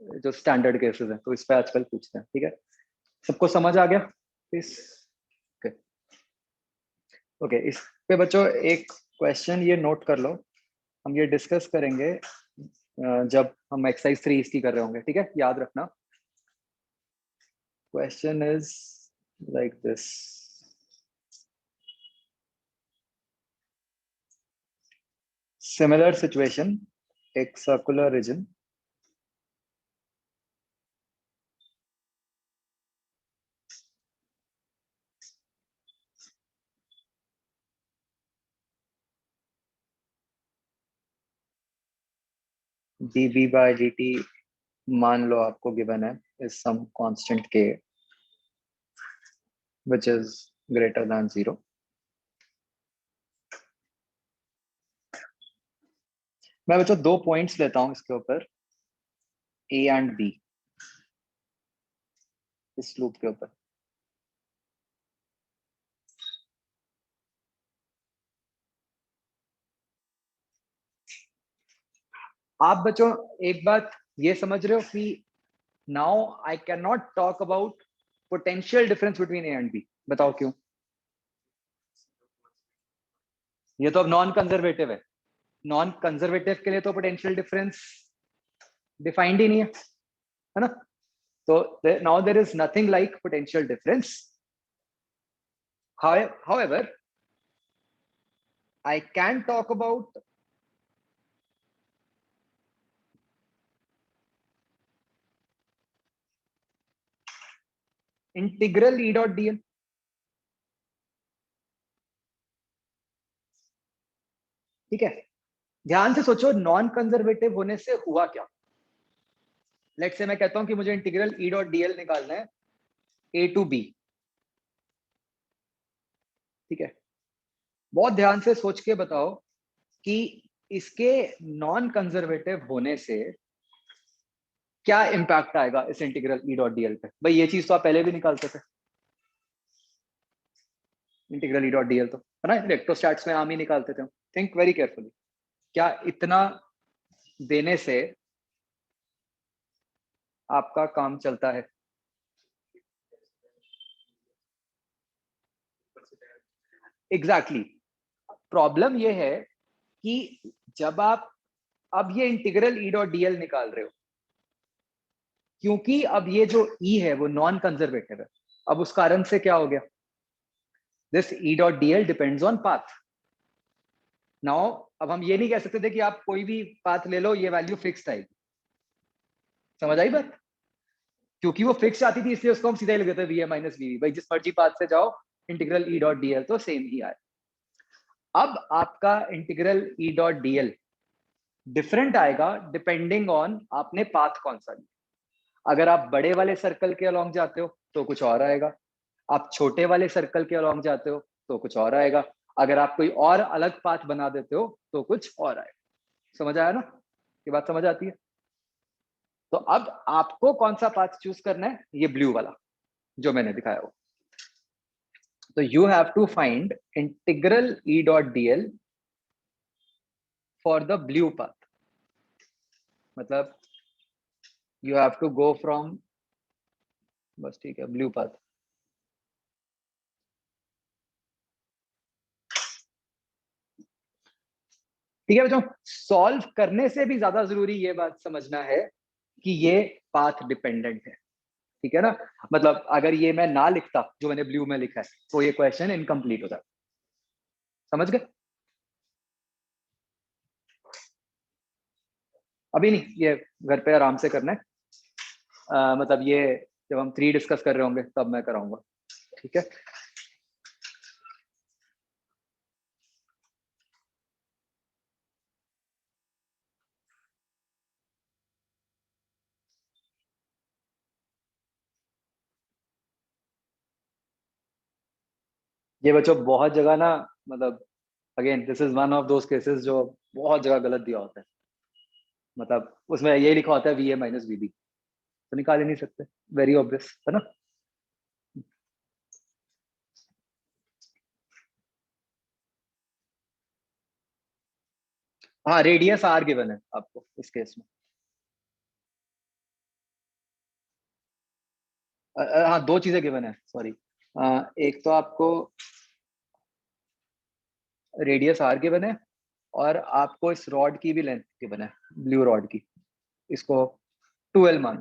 जो स्टैंडर्ड केसेस हैं तो इस पे आजकल पूछते हैं। ठीक है, सबको समझ आ गया इस? ओके ओके, इस पे बच्चों एक क्वेश्चन ये नोट कर लो, हम ये डिस्कस करेंगे जब हम एक्सरसाइज 3 इसकी कर रहे होंगे। ठीक है, याद रखना। Question is like this, similar situation, एक circular region, dv by dt मान लो आपको गिवन है is some constant k which is greater than 0। मैं बच्चों 2 पॉइंट्स लेता हूं इसके ऊपर, a एंड b, इस लूप के ऊपर। आप बच्चों एक बात ये समझ रहे हो कि now I can not talk about potential difference between A and B, बताओ क्यों? ये तो अब नॉन कंजर्वेटिव है, नॉन कंजर्वेटिव के लिए तो पोटेंशियल डिफरेंस डिफाइंड ही नहीं है ना? So now there is nothing like potential difference. However, I can talk about integral E dot dl. ठीक है, ध्यान से सोचो नॉन कंजर्वेटिव होने से हुआ क्या। लेट से मैं कहता हूं कि मुझे इंटीग्रल E डॉट dl निकालना है a टू b। ठीक है, बहुत ध्यान से सोच के बताओ कि इसके नॉन कंजर्वेटिव होने से क्या इंपैक्ट आएगा इस इंटीग्रल E डॉट dl पे। भाई ये चीज तो आप पहले भी निकालते थे, इंटीग्रल E डॉट dl तो है ना, इलेक्ट्रोस्टैट्स में आम ही निकालते थे। थिंक वेरी केयरफुली, क्या इतना देने से आपका काम चलता है? एग्जैक्टली प्रॉब्लम ये है कि जब आप अब ये इंटीग्रल ई डॉट डीएल निकाल रहे हो, क्योंकि अब ये जो ई है वो नॉन कंजर्वेटिव है, अब उस कारण से क्या हो गया, this E dot DL depends on path. Now अब हम ये नहीं कह सकते थे कि आप कोई भी पाथ ले लो ये वैल्यू फिक्स्ड आएगी। समझ आई बात? क्योंकि वो फिक्स आती थी इसलिए उसको हम सीधा ही लगे थे वी ए माइनस वी, भाई जिस मर्जी पाथ से जाओ इंटीग्रल ई डॉट डीएल तो सेम ही आए। अब आपका integral E dot DL different आएगा डिपेंडिंग ऑन आपने पाथ कौन सा लिया। अगर आप बड़े वाले सर्कल के अलॉन्ग जाते हो तो कुछ और आएगा, आप छोटे वाले सर्कल के अलॉन्ग जाते हो तो कुछ और आएगा, अगर आप कोई और अलग पाथ बना देते हो तो कुछ और आएगा। समझ आया ना? ये बात समझ आती है? तो अब आपको कौन सा पाथ चूज करना है, ये ब्लू वाला जो मैंने दिखाया हो। तो you have to find integral E dot d l for the blue path, मतलब you have to go from, बस ठीक है, ब्लू पाथ। ठीक है बच्चों, सॉल्व करने से भी ज्यादा जरूरी ये बात समझना है कि ये पाथ डिपेंडेंट है। ठीक है ना, मतलब अगर ये मैं ना लिखता जो मैंने ब्लू में लिखा है तो ये क्वेश्चन इनकम्प्लीट होता। समझ गए? अभी नहीं, ये घर पे आराम से करना है, मतलब ये जब हम 3 डिस्कस कर रहे होंगे तब मैं कराऊंगा। ठीक है, ये बच्चों बहुत जगह ना, मतलब again this is one of those cases जो बहुत जगह गलत दिया होता है, मतलब उसमें ये लिखा होता है V A minus V B. तो निकाल ही नहीं सकते, वेरी ऑब्वियस है ना। हाँ, रेडियस आर गिवन है आपको इस केस में। हाँ, दो चीजें गिवन है, सॉरी। एक तो आपको रेडियस आर गिवन है, और आपको इस रॉड की भी लेंथ गिवन है, ब्लू रॉड की, इसको 2L मान।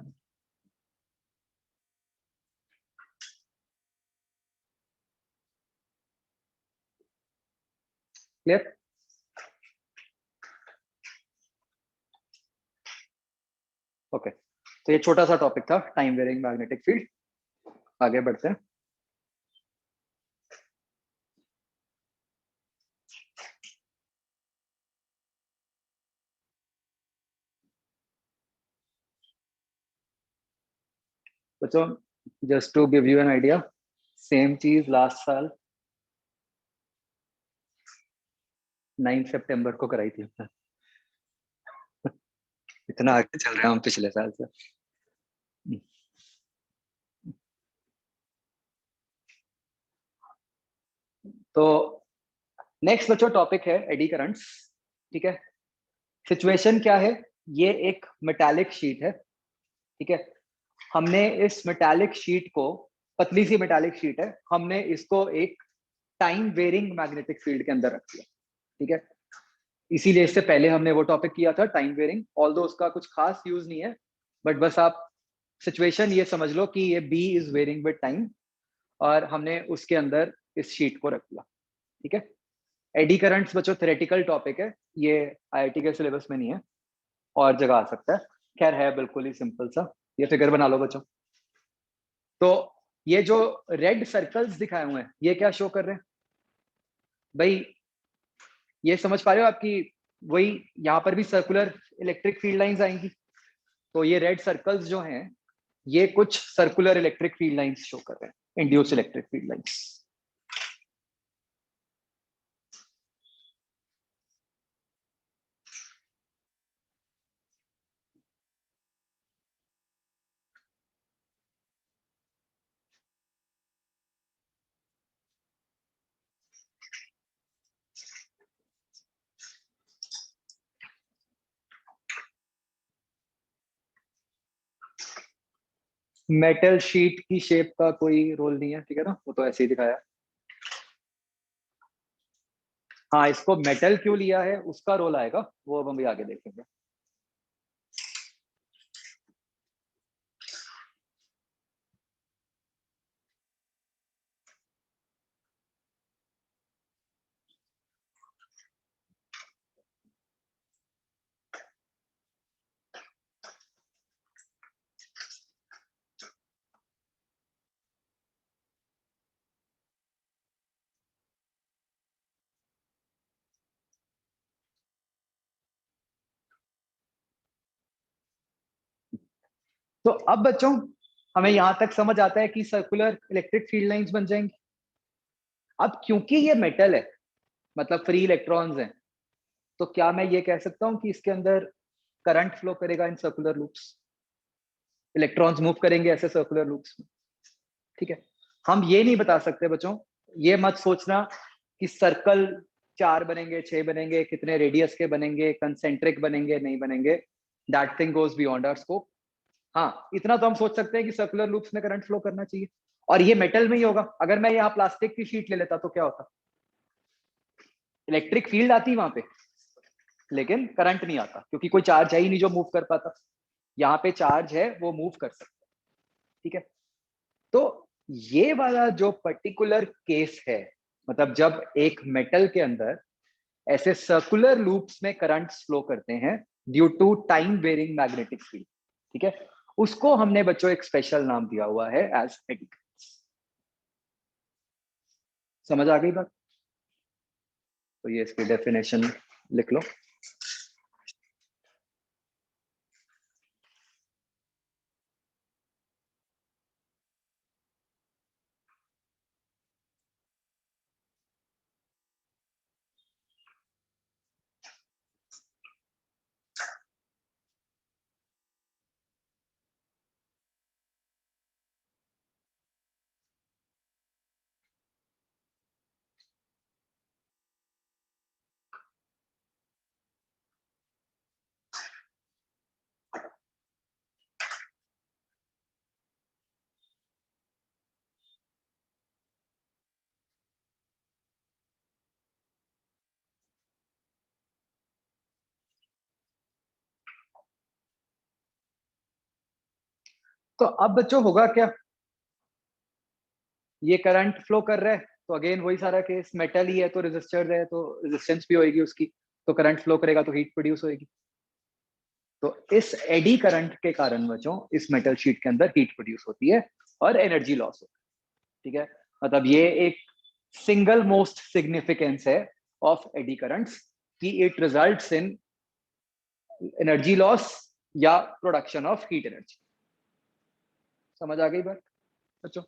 क्लियर? ओके, तो ये छोटा सा टॉपिक था, टाइम वेरिंग मैग्नेटिक फील्ड। आगे बढ़ते हैं। बच्चों, just to give you an idea, same चीज लास्ट साल 9 सितंबर को कराई थी हमने। इतना आगे चल रहे हैं हम पिछले साल से। तो नेक्स्ट बच्चों टॉपिक है एडी करंट्स। ठीक है, सिचुएशन क्या है, ये एक मेटालिक शीट है। ठीक है, हमने इस मेटालिक शीट को, पतली सी मेटालिक शीट है, हमने इसको एक टाइम वेरिंग मैग्नेटिक फील्ड के अंदर रख दिया। ठीक है, इसीलिए इससे पहले हमने वो टॉपिक किया था टाइम वेरिंग, ऑल्दो उसका कुछ खास यूज नहीं है, बट बस आप सिचुएशन ये समझ लो कि ये B is varying with time, और हमने उसके अंदर इस शीट को रख दिया। ठीक है, एडी करंट्स बच्चों थ्योरेटिकल टॉपिक है, ये आईआईटी के सिलेबस में नहीं है, और जगह आ सकता है। खैर है बिल्कुल ही सिंपल सा, ये फिगर बना लो बच्चों। तो ये जो रेड सर्कल्स दिखाए हुए हैं, ये क्या शो कर रहे हैं भाई? ये समझ पा रहे हो आपकी, वही यहाँ पर भी सर्कुलर इलेक्ट्रिक फील्ड लाइंस आएंगी। तो ये रेड सर्कल्स जो हैं, ये कुछ circular electric field lines show कर रहे हैं, induce electric field lines. Metal sheet की शेप का कोई रोल नहीं है, ठीक है ना, वो तो ऐसे ही दिखाया। हाँ, इसको मेटल क्यों लिया है उसका रोल आएगा, वो अब हम भी आगे देखेंगे। तो अब बच्चों, हमें यहां तक समझ आता है कि सर्कुलर इलेक्ट्रिक फील्ड लाइंस बन जाएंगी। अब क्योंकि ये मेटल है, मतलब फ्री इलेक्ट्रॉन्स हैं, तो क्या मैं ये कह सकता हूँ कि इसके अंदर करंट फ्लो करेगा in circular loops, electrons move करेंगे ऐसे सर्कुलर लूप्स में? ठीक है, हम ये नहीं बता सकते बच्चों, ये मत सोचना कि सर्कल 4 बनेंगे, 6 बनेंगे, कितने रेडियस के बनेंगे, कंसेंट्रिक बनेंगे, नहीं बनेंगे, that thing goes beyond our scope. हाँ, इतना तो हम सोच सकते हैं कि सर्कुलर लूप्स में करंट फ्लो करना चाहिए, और ये मेटल में ही होगा। अगर मैं यहाँ प्लास्टिक की शीट ले लेता तो क्या होता? इलेक्ट्रिक फील्ड आती वहां पे, लेकिन करंट नहीं आता, क्योंकि कोई चार्ज है ही नहीं जो मूव कर पाता। यहाँ पे चार्ज है, वो मूव कर सकता है। ठीक है, तो ये वाला जो पर्टिकुलर केस है, मतलब जब एक मेटल के अंदर ऐसे सर्कुलर लूप्स में करंट फ्लो करते हैं due to time varying magnetic field, ठीक है, उसको हमने बच्चों एक स्पेशल नाम दिया हुआ है एज एडी। समझ आ गई बात? तो ये इसकी डेफिनेशन लिख लो। तो अब बच्चों होगा क्या, ये करंट फ्लो कर रहा है तो अगेन वही सारा केस, मेटल ही है तो रेजिस्टर है तो रेजिस्टेंस भी होगी उसकी, तो करंट फ्लो करेगा तो हीट प्रोड्यूस होगी। तो इस एडी करंट के कारण बच्चों इस मेटल शीट के अंदर हीट प्रोड्यूस होती है और एनर्जी लॉस होती है। ठीक है, मतलब ये एक सिंगल मोस्ट सिग्निफिकेंस है ऑफ एडी करंट्स कि it results in energy loss या प्रोडक्शन ऑफ हीट एनर्जी। समझ आ गई बात बच्चों?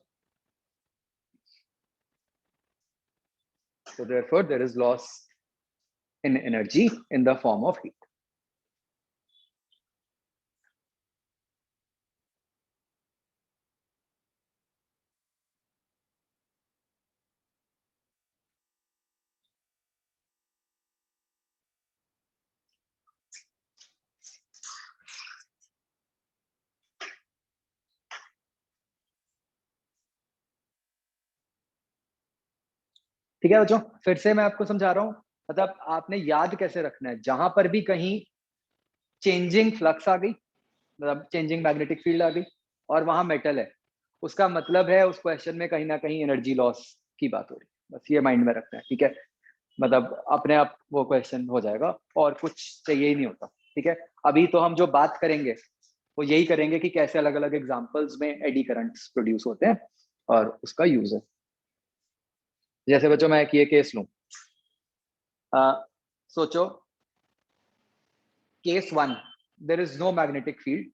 So therefore there is loss in energy in the form of heat. ठीक है बच्चों, फिर से मैं आपको समझा रहा हूं, मतलब आपने याद कैसे रखना है, जहां पर भी कहीं चेंजिंग फ्लक्स आ गई, मतलब चेंजिंग मैग्नेटिक फील्ड आ गई और वहां मेटल है, उसका मतलब है उस क्वेश्चन में कहीं ना कहीं एनर्जी लॉस की बात हो रही है। बस ये माइंड में रखना है, ठीक है? मतलब अपने आप वो क्वेश्चन हो जाएगा और कुछ चाहिए ही नहीं होता। ठीक है, अभी तो हम जो बात करेंगे वो यही करेंगे कि कैसे अलग अलग एग्जांपल्स में एडी करंट्स प्रोड्यूस होते हैं और उसका यूज है। जैसे बच्चों मैं एक ये केस लूं, सोचो case 1, there is no magnetic field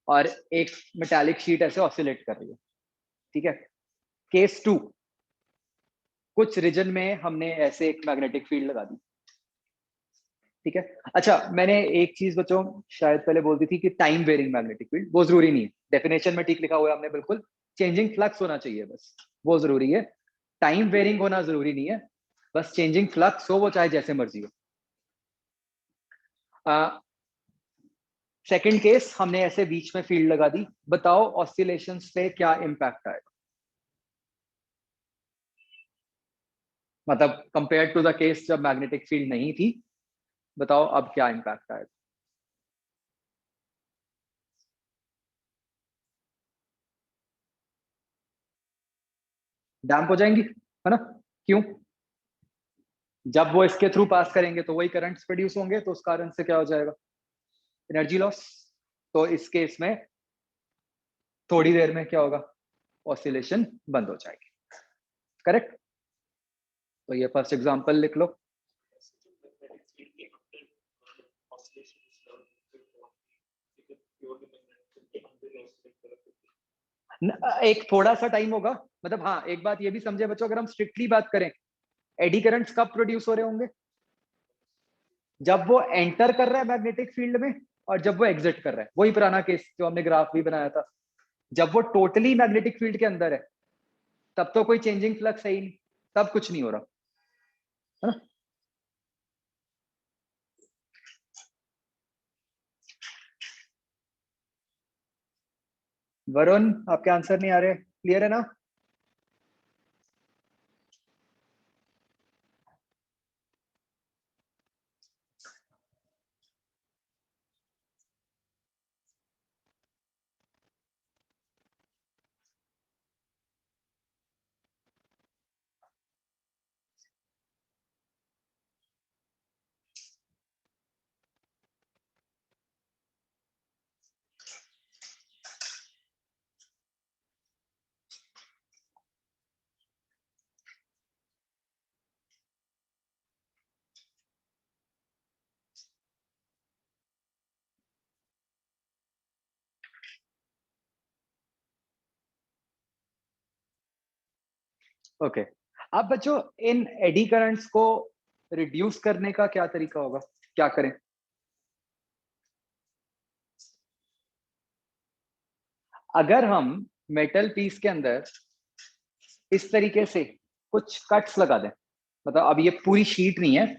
और एक मेटालिक शीट ऐसे ऑसिलेट कर रही है। ठीक है, केस 2, कुछ रीजन में हमने ऐसे एक मैग्नेटिक फील्ड लगा दी। ठीक है, अच्छा मैंने एक चीज बच्चों शायद पहले बोल दी थी कि टाइम वेरिंग मैग्नेटिक फील्ड, वो जरूरी नहीं है, डेफिनेशन में ठीक लिखा हुआ है हमने बिल्कुल, चेंजिंग फ्लक्स होना चाहिए बस, वो जरूरी है, टाइम वेरिंग होना जरूरी नहीं है, बस चेंजिंग फ्लक्स हो, वो चाहे जैसे मर्जी हो। सेकंड केस, हमने ऐसे बीच में फील्ड लगा दी, बताओ ऑसिलेशंस पे क्या इम्पैक्ट आएगा, मतलब कंपेयर टू द केस जब मैग्नेटिक फील्ड नहीं थी, बताओ अब क्या इम्पैक्ट आएगा। डैम्प हो जाएंगी, है ना? क्यों? जब वो इसके थ्रू पास करेंगे तो वही करंट्स प्रोड्यूस होंगे, तो उस कारण से क्या हो जाएगा, एनर्जी लॉस। तो इस केस में थोड़ी देर में क्या होगा, ऑसिलेशन बंद हो जाएगी। करेक्ट? तो ये फर्स्ट एग्जांपल लिख लो। एक थोड़ा सा टाइम होगा, मतलब हाँ एक बात ये भी समझे बच्चों, अगर हम स्ट्रिक्टली बात करें, एडी करंट्स कब प्रोड्यूस हो रहे होंगे, जब वो एंटर कर रहा है मैग्नेटिक फील्ड में और जब वो एग्जिट कर रहा है, वही पुराना केस जो हमने ग्राफ भी बनाया था। जब वो टोटली मैग्नेटिक फील्ड के अंदर है तब तो कोई चेंजिंग फ्लक्स है ही नहीं, तब कुछ नहीं हो रहा, है ना? वरुण आपके आंसर नहीं आ रहे, क्लियर है ना? ओके, अब बच्चों इन एडी करंट्स को रिड्यूस करने का क्या तरीका होगा, क्या करें? अगर हम मेटल पीस के अंदर इस तरीके से कुछ कट्स लगा दें, मतलब अब ये पूरी शीट नहीं है,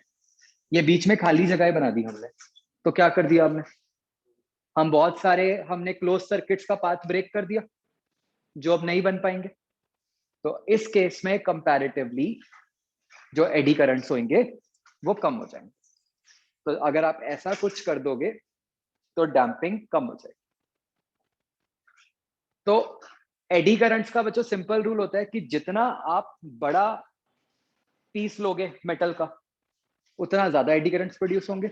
ये बीच में खाली जगह बना दी हमने, तो क्या कर दिया हमने, हम बहुत सारे हमने क्लोज सर्किट्स का पाथ ब्रेक कर दिया जो अब नहीं बन पाएंगे। तो इस केस में कंपैरेटिवली जो एडी करंट्स होंगे वो कम हो जाएंगे। तो अगर आप ऐसा कुछ कर दोगे तो डैम्पिंग कम हो जाएगी। तो एडी करंट्स का बच्चों सिंपल रूल होता है कि जितना आप बड़ा पीस लोगे मेटल का, उतना ज्यादा एडी करंट्स प्रोड्यूस होंगे।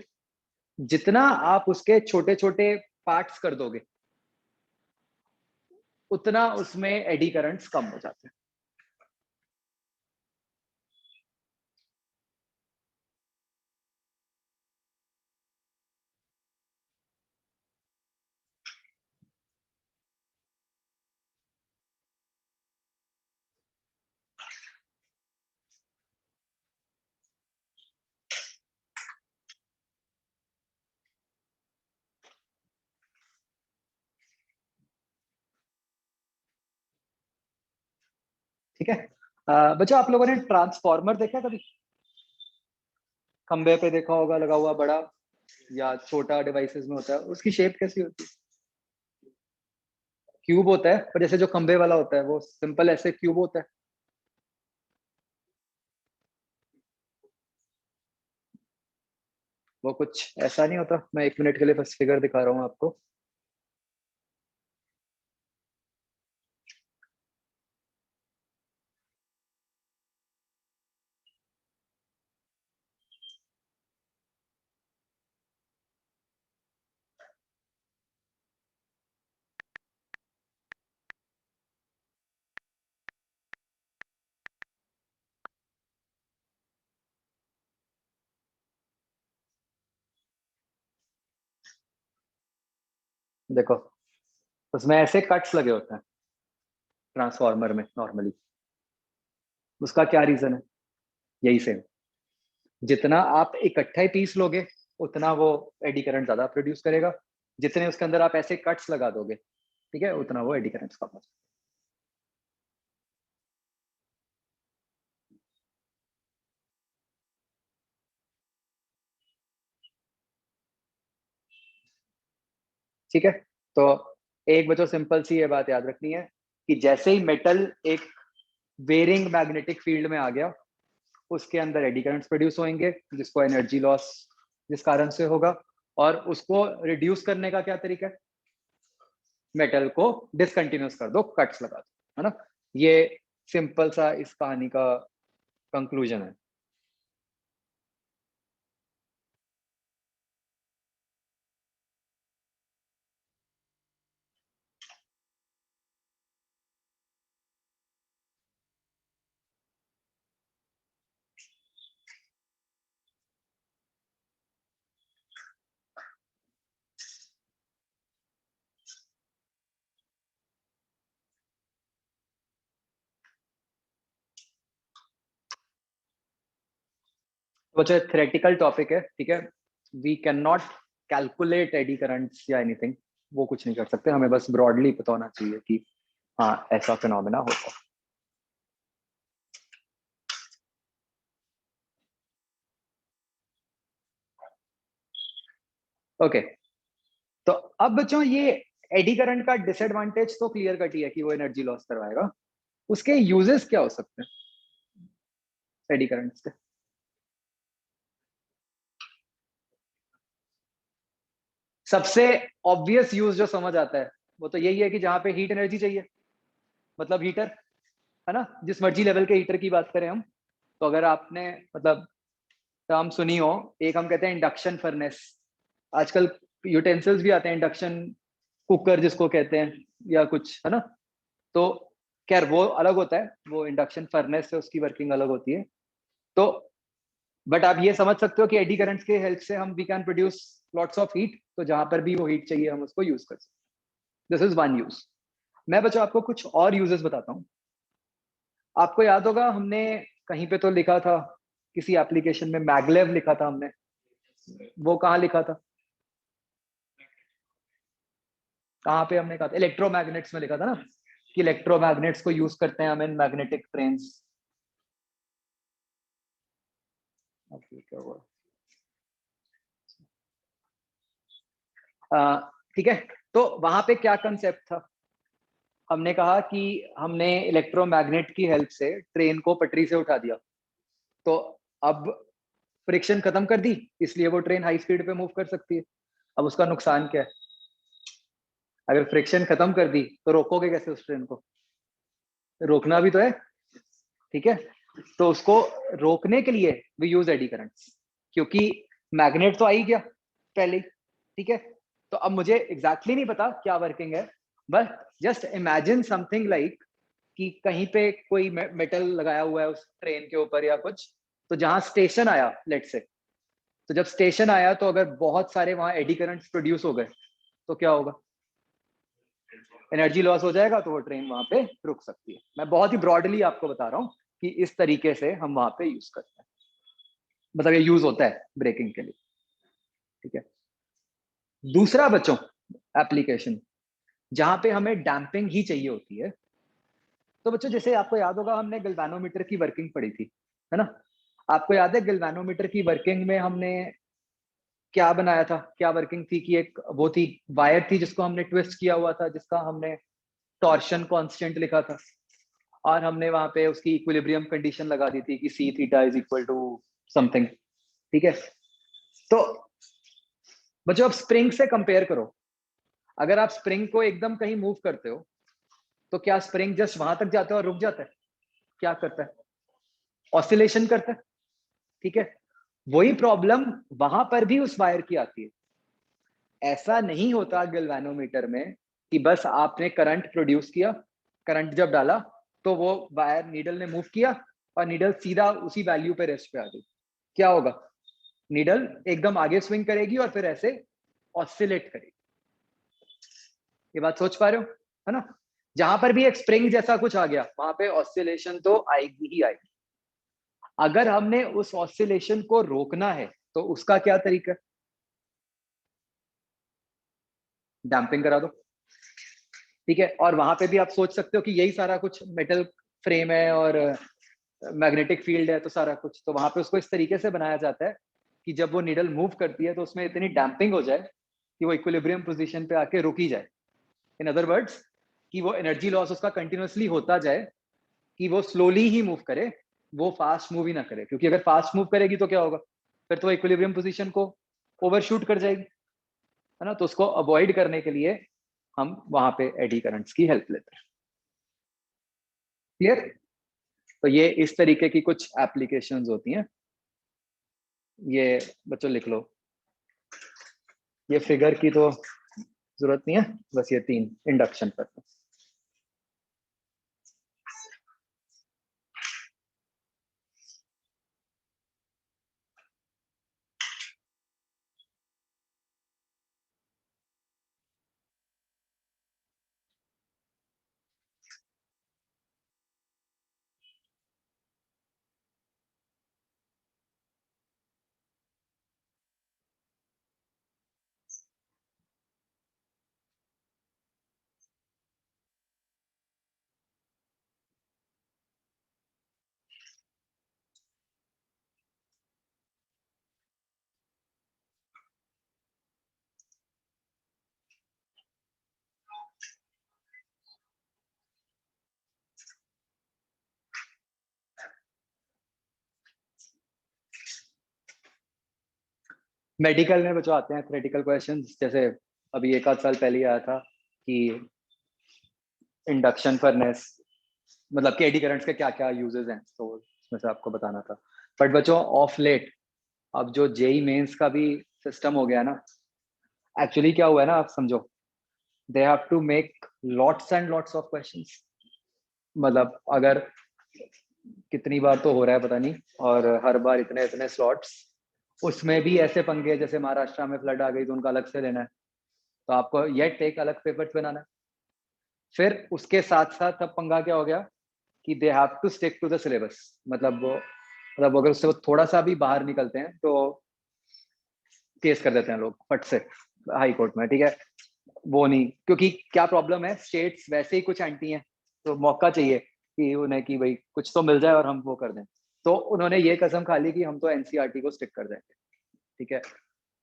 जितना आप उसके छोटे छोटे पार्ट्स कर दोगे, उतना उसमें एडी करंट्स कम हो जाते हैं। ठीक है। बच्चों, आप लोगों ने ट्रांसफॉर्मर देखा कभी? खंबे पे देखा होगा लगा हुआ, बड़ा या छोटा डिवाइसेस में होता है। उसकी शेप कैसी होती है? क्यूब होता है, पर जैसे जो खंबे वाला होता है वो सिंपल ऐसे क्यूब होता है। वो कुछ ऐसा नहीं होता। मैं 1 मिनट के लिए बस फिगर दिखा रहा हूँ आपको। देखो, उसमें ऐसे कट्स लगे होते हैं ट्रांसफार्मर में नॉर्मली। उसका क्या रीजन है? यही सेम। जितना आप इकट्ठा ही पीस लोगे, उतना वो एडी करंट ज्यादा प्रोड्यूस करेगा। जितने उसके अंदर आप ऐसे कट्स लगा दोगे, ठीक है, उतना वो एडी करंट कम हो जाएगा। ठीक है। तो एक बच्चों सिंपल सी ये बात याद रखनी है कि जैसे ही मेटल एक वेरिंग मैग्नेटिक फील्ड में आ गया, उसके अंदर एडी करंट्स प्रोड्यूस होंगे, जिसको एनर्जी लॉस जिस कारण से होगा। और उसको रिड्यूस करने का क्या तरीका है? मेटल को डिसकंटिन्यूस कर दो, कट्स लगा दो, है ना। ये सिंपल सा इस कहानी का कंक्लूजन है। वो जो थ्योरेटिकल टॉपिक है, ठीक है, we can not calculate eddy currents या एनीथिंग। वो कुछ नहीं कर सकते, हमें बस ब्रॉडली पता होना चाहिए कि हाँ ऐसा फिनोमेना होता है। ओके। तो अब बच्चों, ये एडी करंट का डिसएडवांटेज तो क्लियर कट ही है कि वो एनर्जी लॉस करवाएगा। उसके यूजेस क्या हो सकते हैं एडी करंट से? सबसे ऑब्वियस यूज जो समझ आता है वो तो यही है कि जहां पे हीट एनर्जी चाहिए, मतलब हीटर, है ना। जिस मर्जी लेवल के हीटर की बात करें हम, तो अगर आपने मतलब टर्म सुनी हो, एक हम कहते हैं इंडक्शन फर्नेस। आजकल यूटेंसिल्स भी आते हैं, इंडक्शन कुकर जिसको कहते हैं, या कुछ, है ना। तो खैर वो अलग होता है, वो इंडक्शन फर्नेस से उसकी वर्किंग अलग होती है। तो बट आप ये समझ सकते हो कि एडी करंट्स के हेल्प से हम we can produce lots of heat. तो जहां पर भी वो हीट चाहिए हम उसको यूज कर सकते हैं। This is one use. मैं बच्चों आपको कुछ और यूजेस बताता हूँ। आपको याद होगा, हमने कहीं पे तो लिखा था, किसी एप्लीकेशन में मैगलेव लिखा था हमने। वो कहाँ लिखा था? कहाँ पे हमने कहा था? इलेक्ट्रोमैग्नेट्स में लिखा था ना, कि इलेक्ट्रोमैग्नेट्स को यूज करते हैं हम इन मैग्नेटिक ट्रेन्स। ठीक है। तो वहां पे क्या कंसेप्ट था? हमने कहा कि हमने इलेक्ट्रोमैग्नेट की हेल्प से ट्रेन को पटरी से उठा दिया। तो अब फ्रिक्शन खत्म कर दी, इसलिए वो ट्रेन हाई स्पीड पे मूव कर सकती है। अब उसका नुकसान क्या है? अगर फ्रिक्शन खत्म कर दी तो रोकोगे कैसे उस ट्रेन को? रोकना भी तो है, ठीक है। तो उसको रोकने के लिए वी यूज एडी करंट्स, क्योंकि मैग्नेट तो आ ही गया पहले ही, ठीक है। तो अब मुझे एग्जैक्टली नहीं पता क्या वर्किंग है, but just imagine something like कि कहीं पे कोई मेटल लगाया हुआ है उस ट्रेन के ऊपर या कुछ, तो जहां स्टेशन आया लेट से, तो जब स्टेशन आया तो अगर बहुत सारे वहां एडी करंट्स प्रोड्यूस हो गए तो क्या होगा? एनर्जी लॉस हो जाएगा, तो वो ट्रेन वहां पे रुक सकती है। मैं बहुत ही ब्रॉडली आपको बता रहा हूँ कि इस तरीके से हम वहां पे यूज करते हैं, मतलब ये यूज होता है ब्रेकिंग के लिए, ठीक है। दूसरा बच्चों एप्लीकेशन जहां पे हमें डैम्पिंग ही चाहिए होती है, तो बच्चों जैसे आपको याद होगा हमने गैल्वेनोमीटर की वर्किंग पढ़ी थी, है ना? आपको याद है गैल्वेनोमीटर की वर्किंग में हमने क्या बनाया था, क्या वर्किंग थी कि एक वो थी वायर थी जिसको हमने ट्विस्ट किया हुआ था, जिसका हमने टॉर्शन कांस्टेंट लिखा था, और हमने वहां पे उसकी इक्विलिब्रियम कंडीशन लगा दी थी कि C theta is equal to something, ठीक है। तो बच्चों अब स्प्रिंग से कंपेयर करो, अगर आप स्प्रिंग को एकदम कहीं मूव करते हो तो क्या स्प्रिंग जस्ट वहां तक जाता है और रुक जाता है? क्या करता है? ऑसिलेशन करता है, ठीक है। वही प्रॉब्लम वहां पर भी उस वायर की आती है। ऐसा नहीं होता गैल्वेनोमीटर में कि बस आपने करंट प्रोड्यूस किया, करंट जब डाला तो वो वायर नीडल ने मूव किया और नीडल सीधा उसी वैल्यू पे रेस्ट पे आ गई। क्या होगा? नीडल एकदम आगे स्विंग करेगी और फिर ऐसे ऑसिलेट करेगी। ये बात सोच पा रहे हो, है ना? जहां पर भी एक स्प्रिंग जैसा कुछ आ गया वहां पे ऑसिलेशन तो आएगी ही आएगी। अगर हमने उस ऑसिलेशन को रोकना है तो उसका क्या तरीका है? डैम्पिंग करा दो, ठीक है। और वहां पे भी आप सोच सकते हो कि यही सारा कुछ मेटल फ्रेम है और मैग्नेटिक फील्ड है, तो सारा कुछ तो वहां पे उसको इस तरीके से बनाया जाता है कि जब वो नीडल मूव करती है तो उसमें इतनी डैम्पिंग हो जाए कि वो इक्विलिब्रियम पोजीशन पे आके रुकी जाए। इन अदर वर्ड्स कि वो एनर्जी लॉस उसका कंटिन्यूअसली होता जाए, कि वो स्लोली ही मूव करे, वो फास्ट मूव ही ना करे, क्योंकि अगर फास्ट मूव करेगी तो क्या होगा? फिर तो इक्विलिब्रियम पोजीशन को ओवरशूट कर जाएगी, है ना? तो उसको अवॉइड करने के लिए हम वहां पे एडी करंट्स की हेल्प लेते हैं। क्लियर? तो ये इस तरीके की कुछ एप्लीकेशंस होती हैं। ये बच्चों लिख लो, ये फिगर की तो जरूरत नहीं है, बस ये 3 इंडक्शन पर। मेडिकल में बच्चों आते हैं थ्योरेटिकल क्वेश्चंस, जैसे अभी 1 आध साल पहले ही आया था कि इंडक्शन फर्नेस, मतलब कि एडी करंट्स के क्या क्या यूजेस हैं, तो उसमें से आपको बताना था। बट बच्चों ऑफ लेट अब जो जेई मेंस का भी सिस्टम हो गया ना, एक्चुअली क्या हुआ है ना, आप समझो, they have to make lots and lots of questions. मतलब अगर कितनी बार तो हो रहा है पता नहीं, और हर बार इतने इतने स्लॉट्स, उसमें भी ऐसे पंगे जैसे महाराष्ट्र में फ्लड आ गई तो उनका अलग से लेना है, तो आपको येट एक अलग पेपर्स बनाना है। फिर उसके साथ साथ अब पंगा क्या हो गया कि they have to stick to the syllabus, मतलब अगर उससे वो थोड़ा सा भी बाहर निकलते हैं तो केस कर देते हैं लोग फट से हाई कोर्ट में, ठीक है। वो नहीं, क्योंकि क्या प्रॉब्लम है, स्टेट्स वैसे ही कुछ एंटी हैं, तो मौका चाहिए कि उन्हें कि भाई कुछ तो मिल जाए और हम वो कर दें। तो उन्होंने ये कसम खा ली कि हम तो एनसीईआरटी को स्टिक कर देंगे, ठीक है।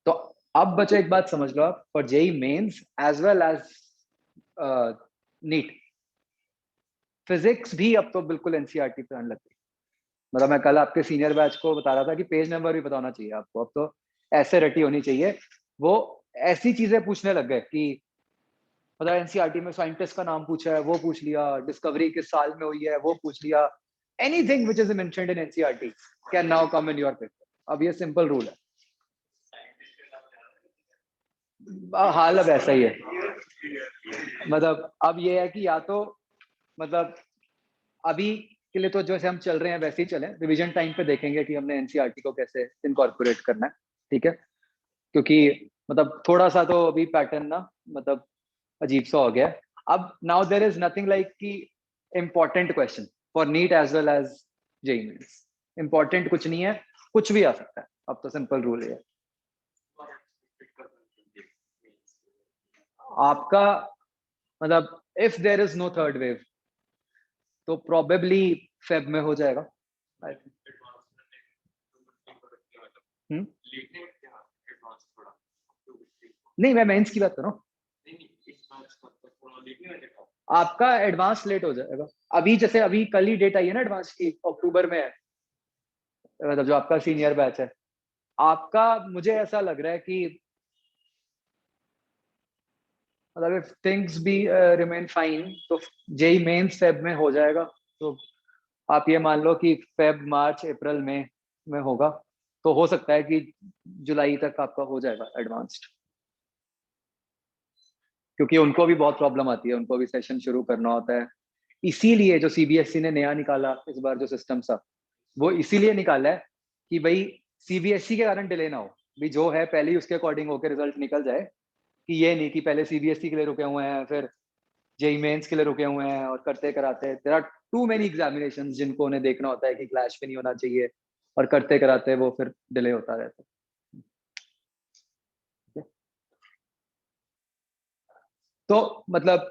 तो अब बच्चों एक बात समझ लो आप, for JEE Mains as well as NEET, physics भी अब तो बिल्कुल एनसीईआरटी पे आने लग गई। मतलब मैं कल आपके सीनियर बैच को बता रहा था कि पेज नंबर भी बताना चाहिए आपको, अब तो ऐसे रटी होनी चाहिए। वो ऐसी चीजें पूछने लग गए कि मतलब एनसीईआरटी में साइंटिस्ट का नाम पूछा है, वो पूछ लिया, डिस्कवरी किस साल में हुई है वो पूछ लिया, anything which is mentioned in NCERT can now come in your paper. अब ये सिंपल रूल है। हाल अब ऐसा ही है, मतलब अब ये है कि या तो मतलब अभी के लिए तो जैसे हम चल रहे हैं वैसे ही चलें, रिवीजन टाइम पे देखेंगे कि हमने एनसीईआरटी को कैसे इनकॉर्पोरेट करना है, ठीक है, क्योंकि मतलब थोड़ा सा तो अभी पैटर्न ना मतलब अजीब सा हो गया है। अब now there is nothing like कि important question for NEET as well as JEE mains, important कुछ नहीं है, कुछ भी आ सकता है, अब तो सिंपल रूल है आपका। मतलब if there is no third wave तो प्रोबेबली फेब में हो जाएगा। नहीं, मैं मेंस की बात कर रहा हूँ। आपका एडवांस लेट हो जाएगा। अभी जैसे अभी कल ही डेट आई है ना एडवांस की, अक्टूबर में है, मतलब जो आपका सीनियर बैच है आपका, मुझे ऐसा लग रहा है कि मतलब if things be remain fine तो जेई मेंस फेब में हो जाएगा। तो आप ये मान लो कि फेब मार्च अप्रैल में होगा, तो हो सकता है कि जुलाई तक आपका हो जाएगा एडवांस्ड, क्योंकि उनको भी बहुत प्रॉब्लम आती है, उनको भी सेशन शुरू करना होता है। इसीलिए जो सीबीएसई ने नया निकाला इस बार जो सिस्टम सा, वो इसीलिए निकाला है कि भाई सीबीएसई के कारण डिले ना हो, भी जो है पहले ही उसके अकॉर्डिंग होकर रिजल्ट निकल जाए, कि ये नहीं कि पहले सीबीएसई के लिए रुके हुए हैं फिर जेई मेंस के लिए रुके हुए हैं और करते कराते there are too many examinations जिनको उन्हें देखना होता है कि क्लैश भी नहीं होना चाहिए, और करते कराते वो फिर डिले होता रहता है। तो मतलब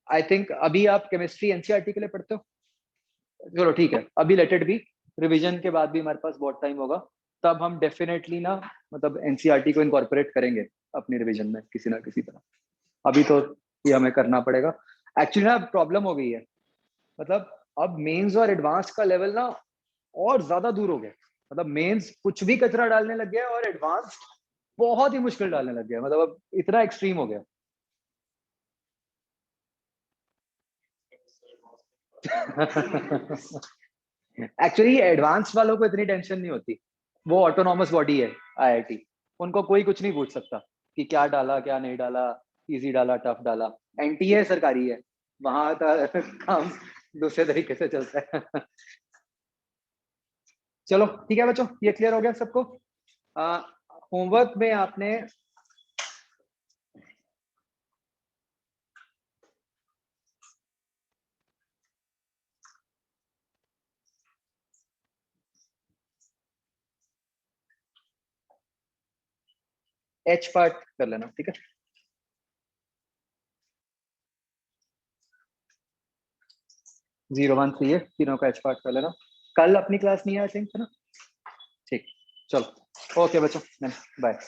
आई थिंक अभी आप केमिस्ट्री एनसीईआरटी के लिए पढ़ते हो, चलो ठीक है, अभी लेट इट बी, रिवीजन के बाद भी हमारे पास बहुत टाइम होगा, तब हम डेफिनेटली ना मतलब एनसीईआरटी को इनकॉर्पोरेट करेंगे अपनी रिवीजन में किसी ना किसी तरह। अभी तो ये हमें करना पड़ेगा। एक्चुअली ना प्रॉब्लम हो गई है, मतलब अब मेंस और एडवांस का लेवल ना और ज्यादा दूर हो गया। मतलब मेंस कुछ भी कचरा डालने लग गया और एडवांस बहुत ही मुश्किल डालने लग गया, मतलब अब इतना एक्सट्रीम हो गया। एक्चुअली एडवांस वालों को इतनी टेंशन नहीं होती, वो ऑटोनॉमस बॉडी है आईआईटी, उनको कोई कुछ नहीं पूछ सकता कि क्या डाला क्या नहीं डाला, इजी डाला टफ डाला। एनटीए सरकारी है, वहां का काम दूसरे तरीके से चलता है। चलो ठीक है बच्चों, ये क्लियर हो गया सबको। होमवर्क में आपने एच पार्ट कर लेना, ठीक है। 0 1 3 है, तीनों का एच पार्ट कर लेना। कल अपनी क्लास नहीं है आई थिंक, है ना? ठीक, चलो ओके बच्चों, बाय।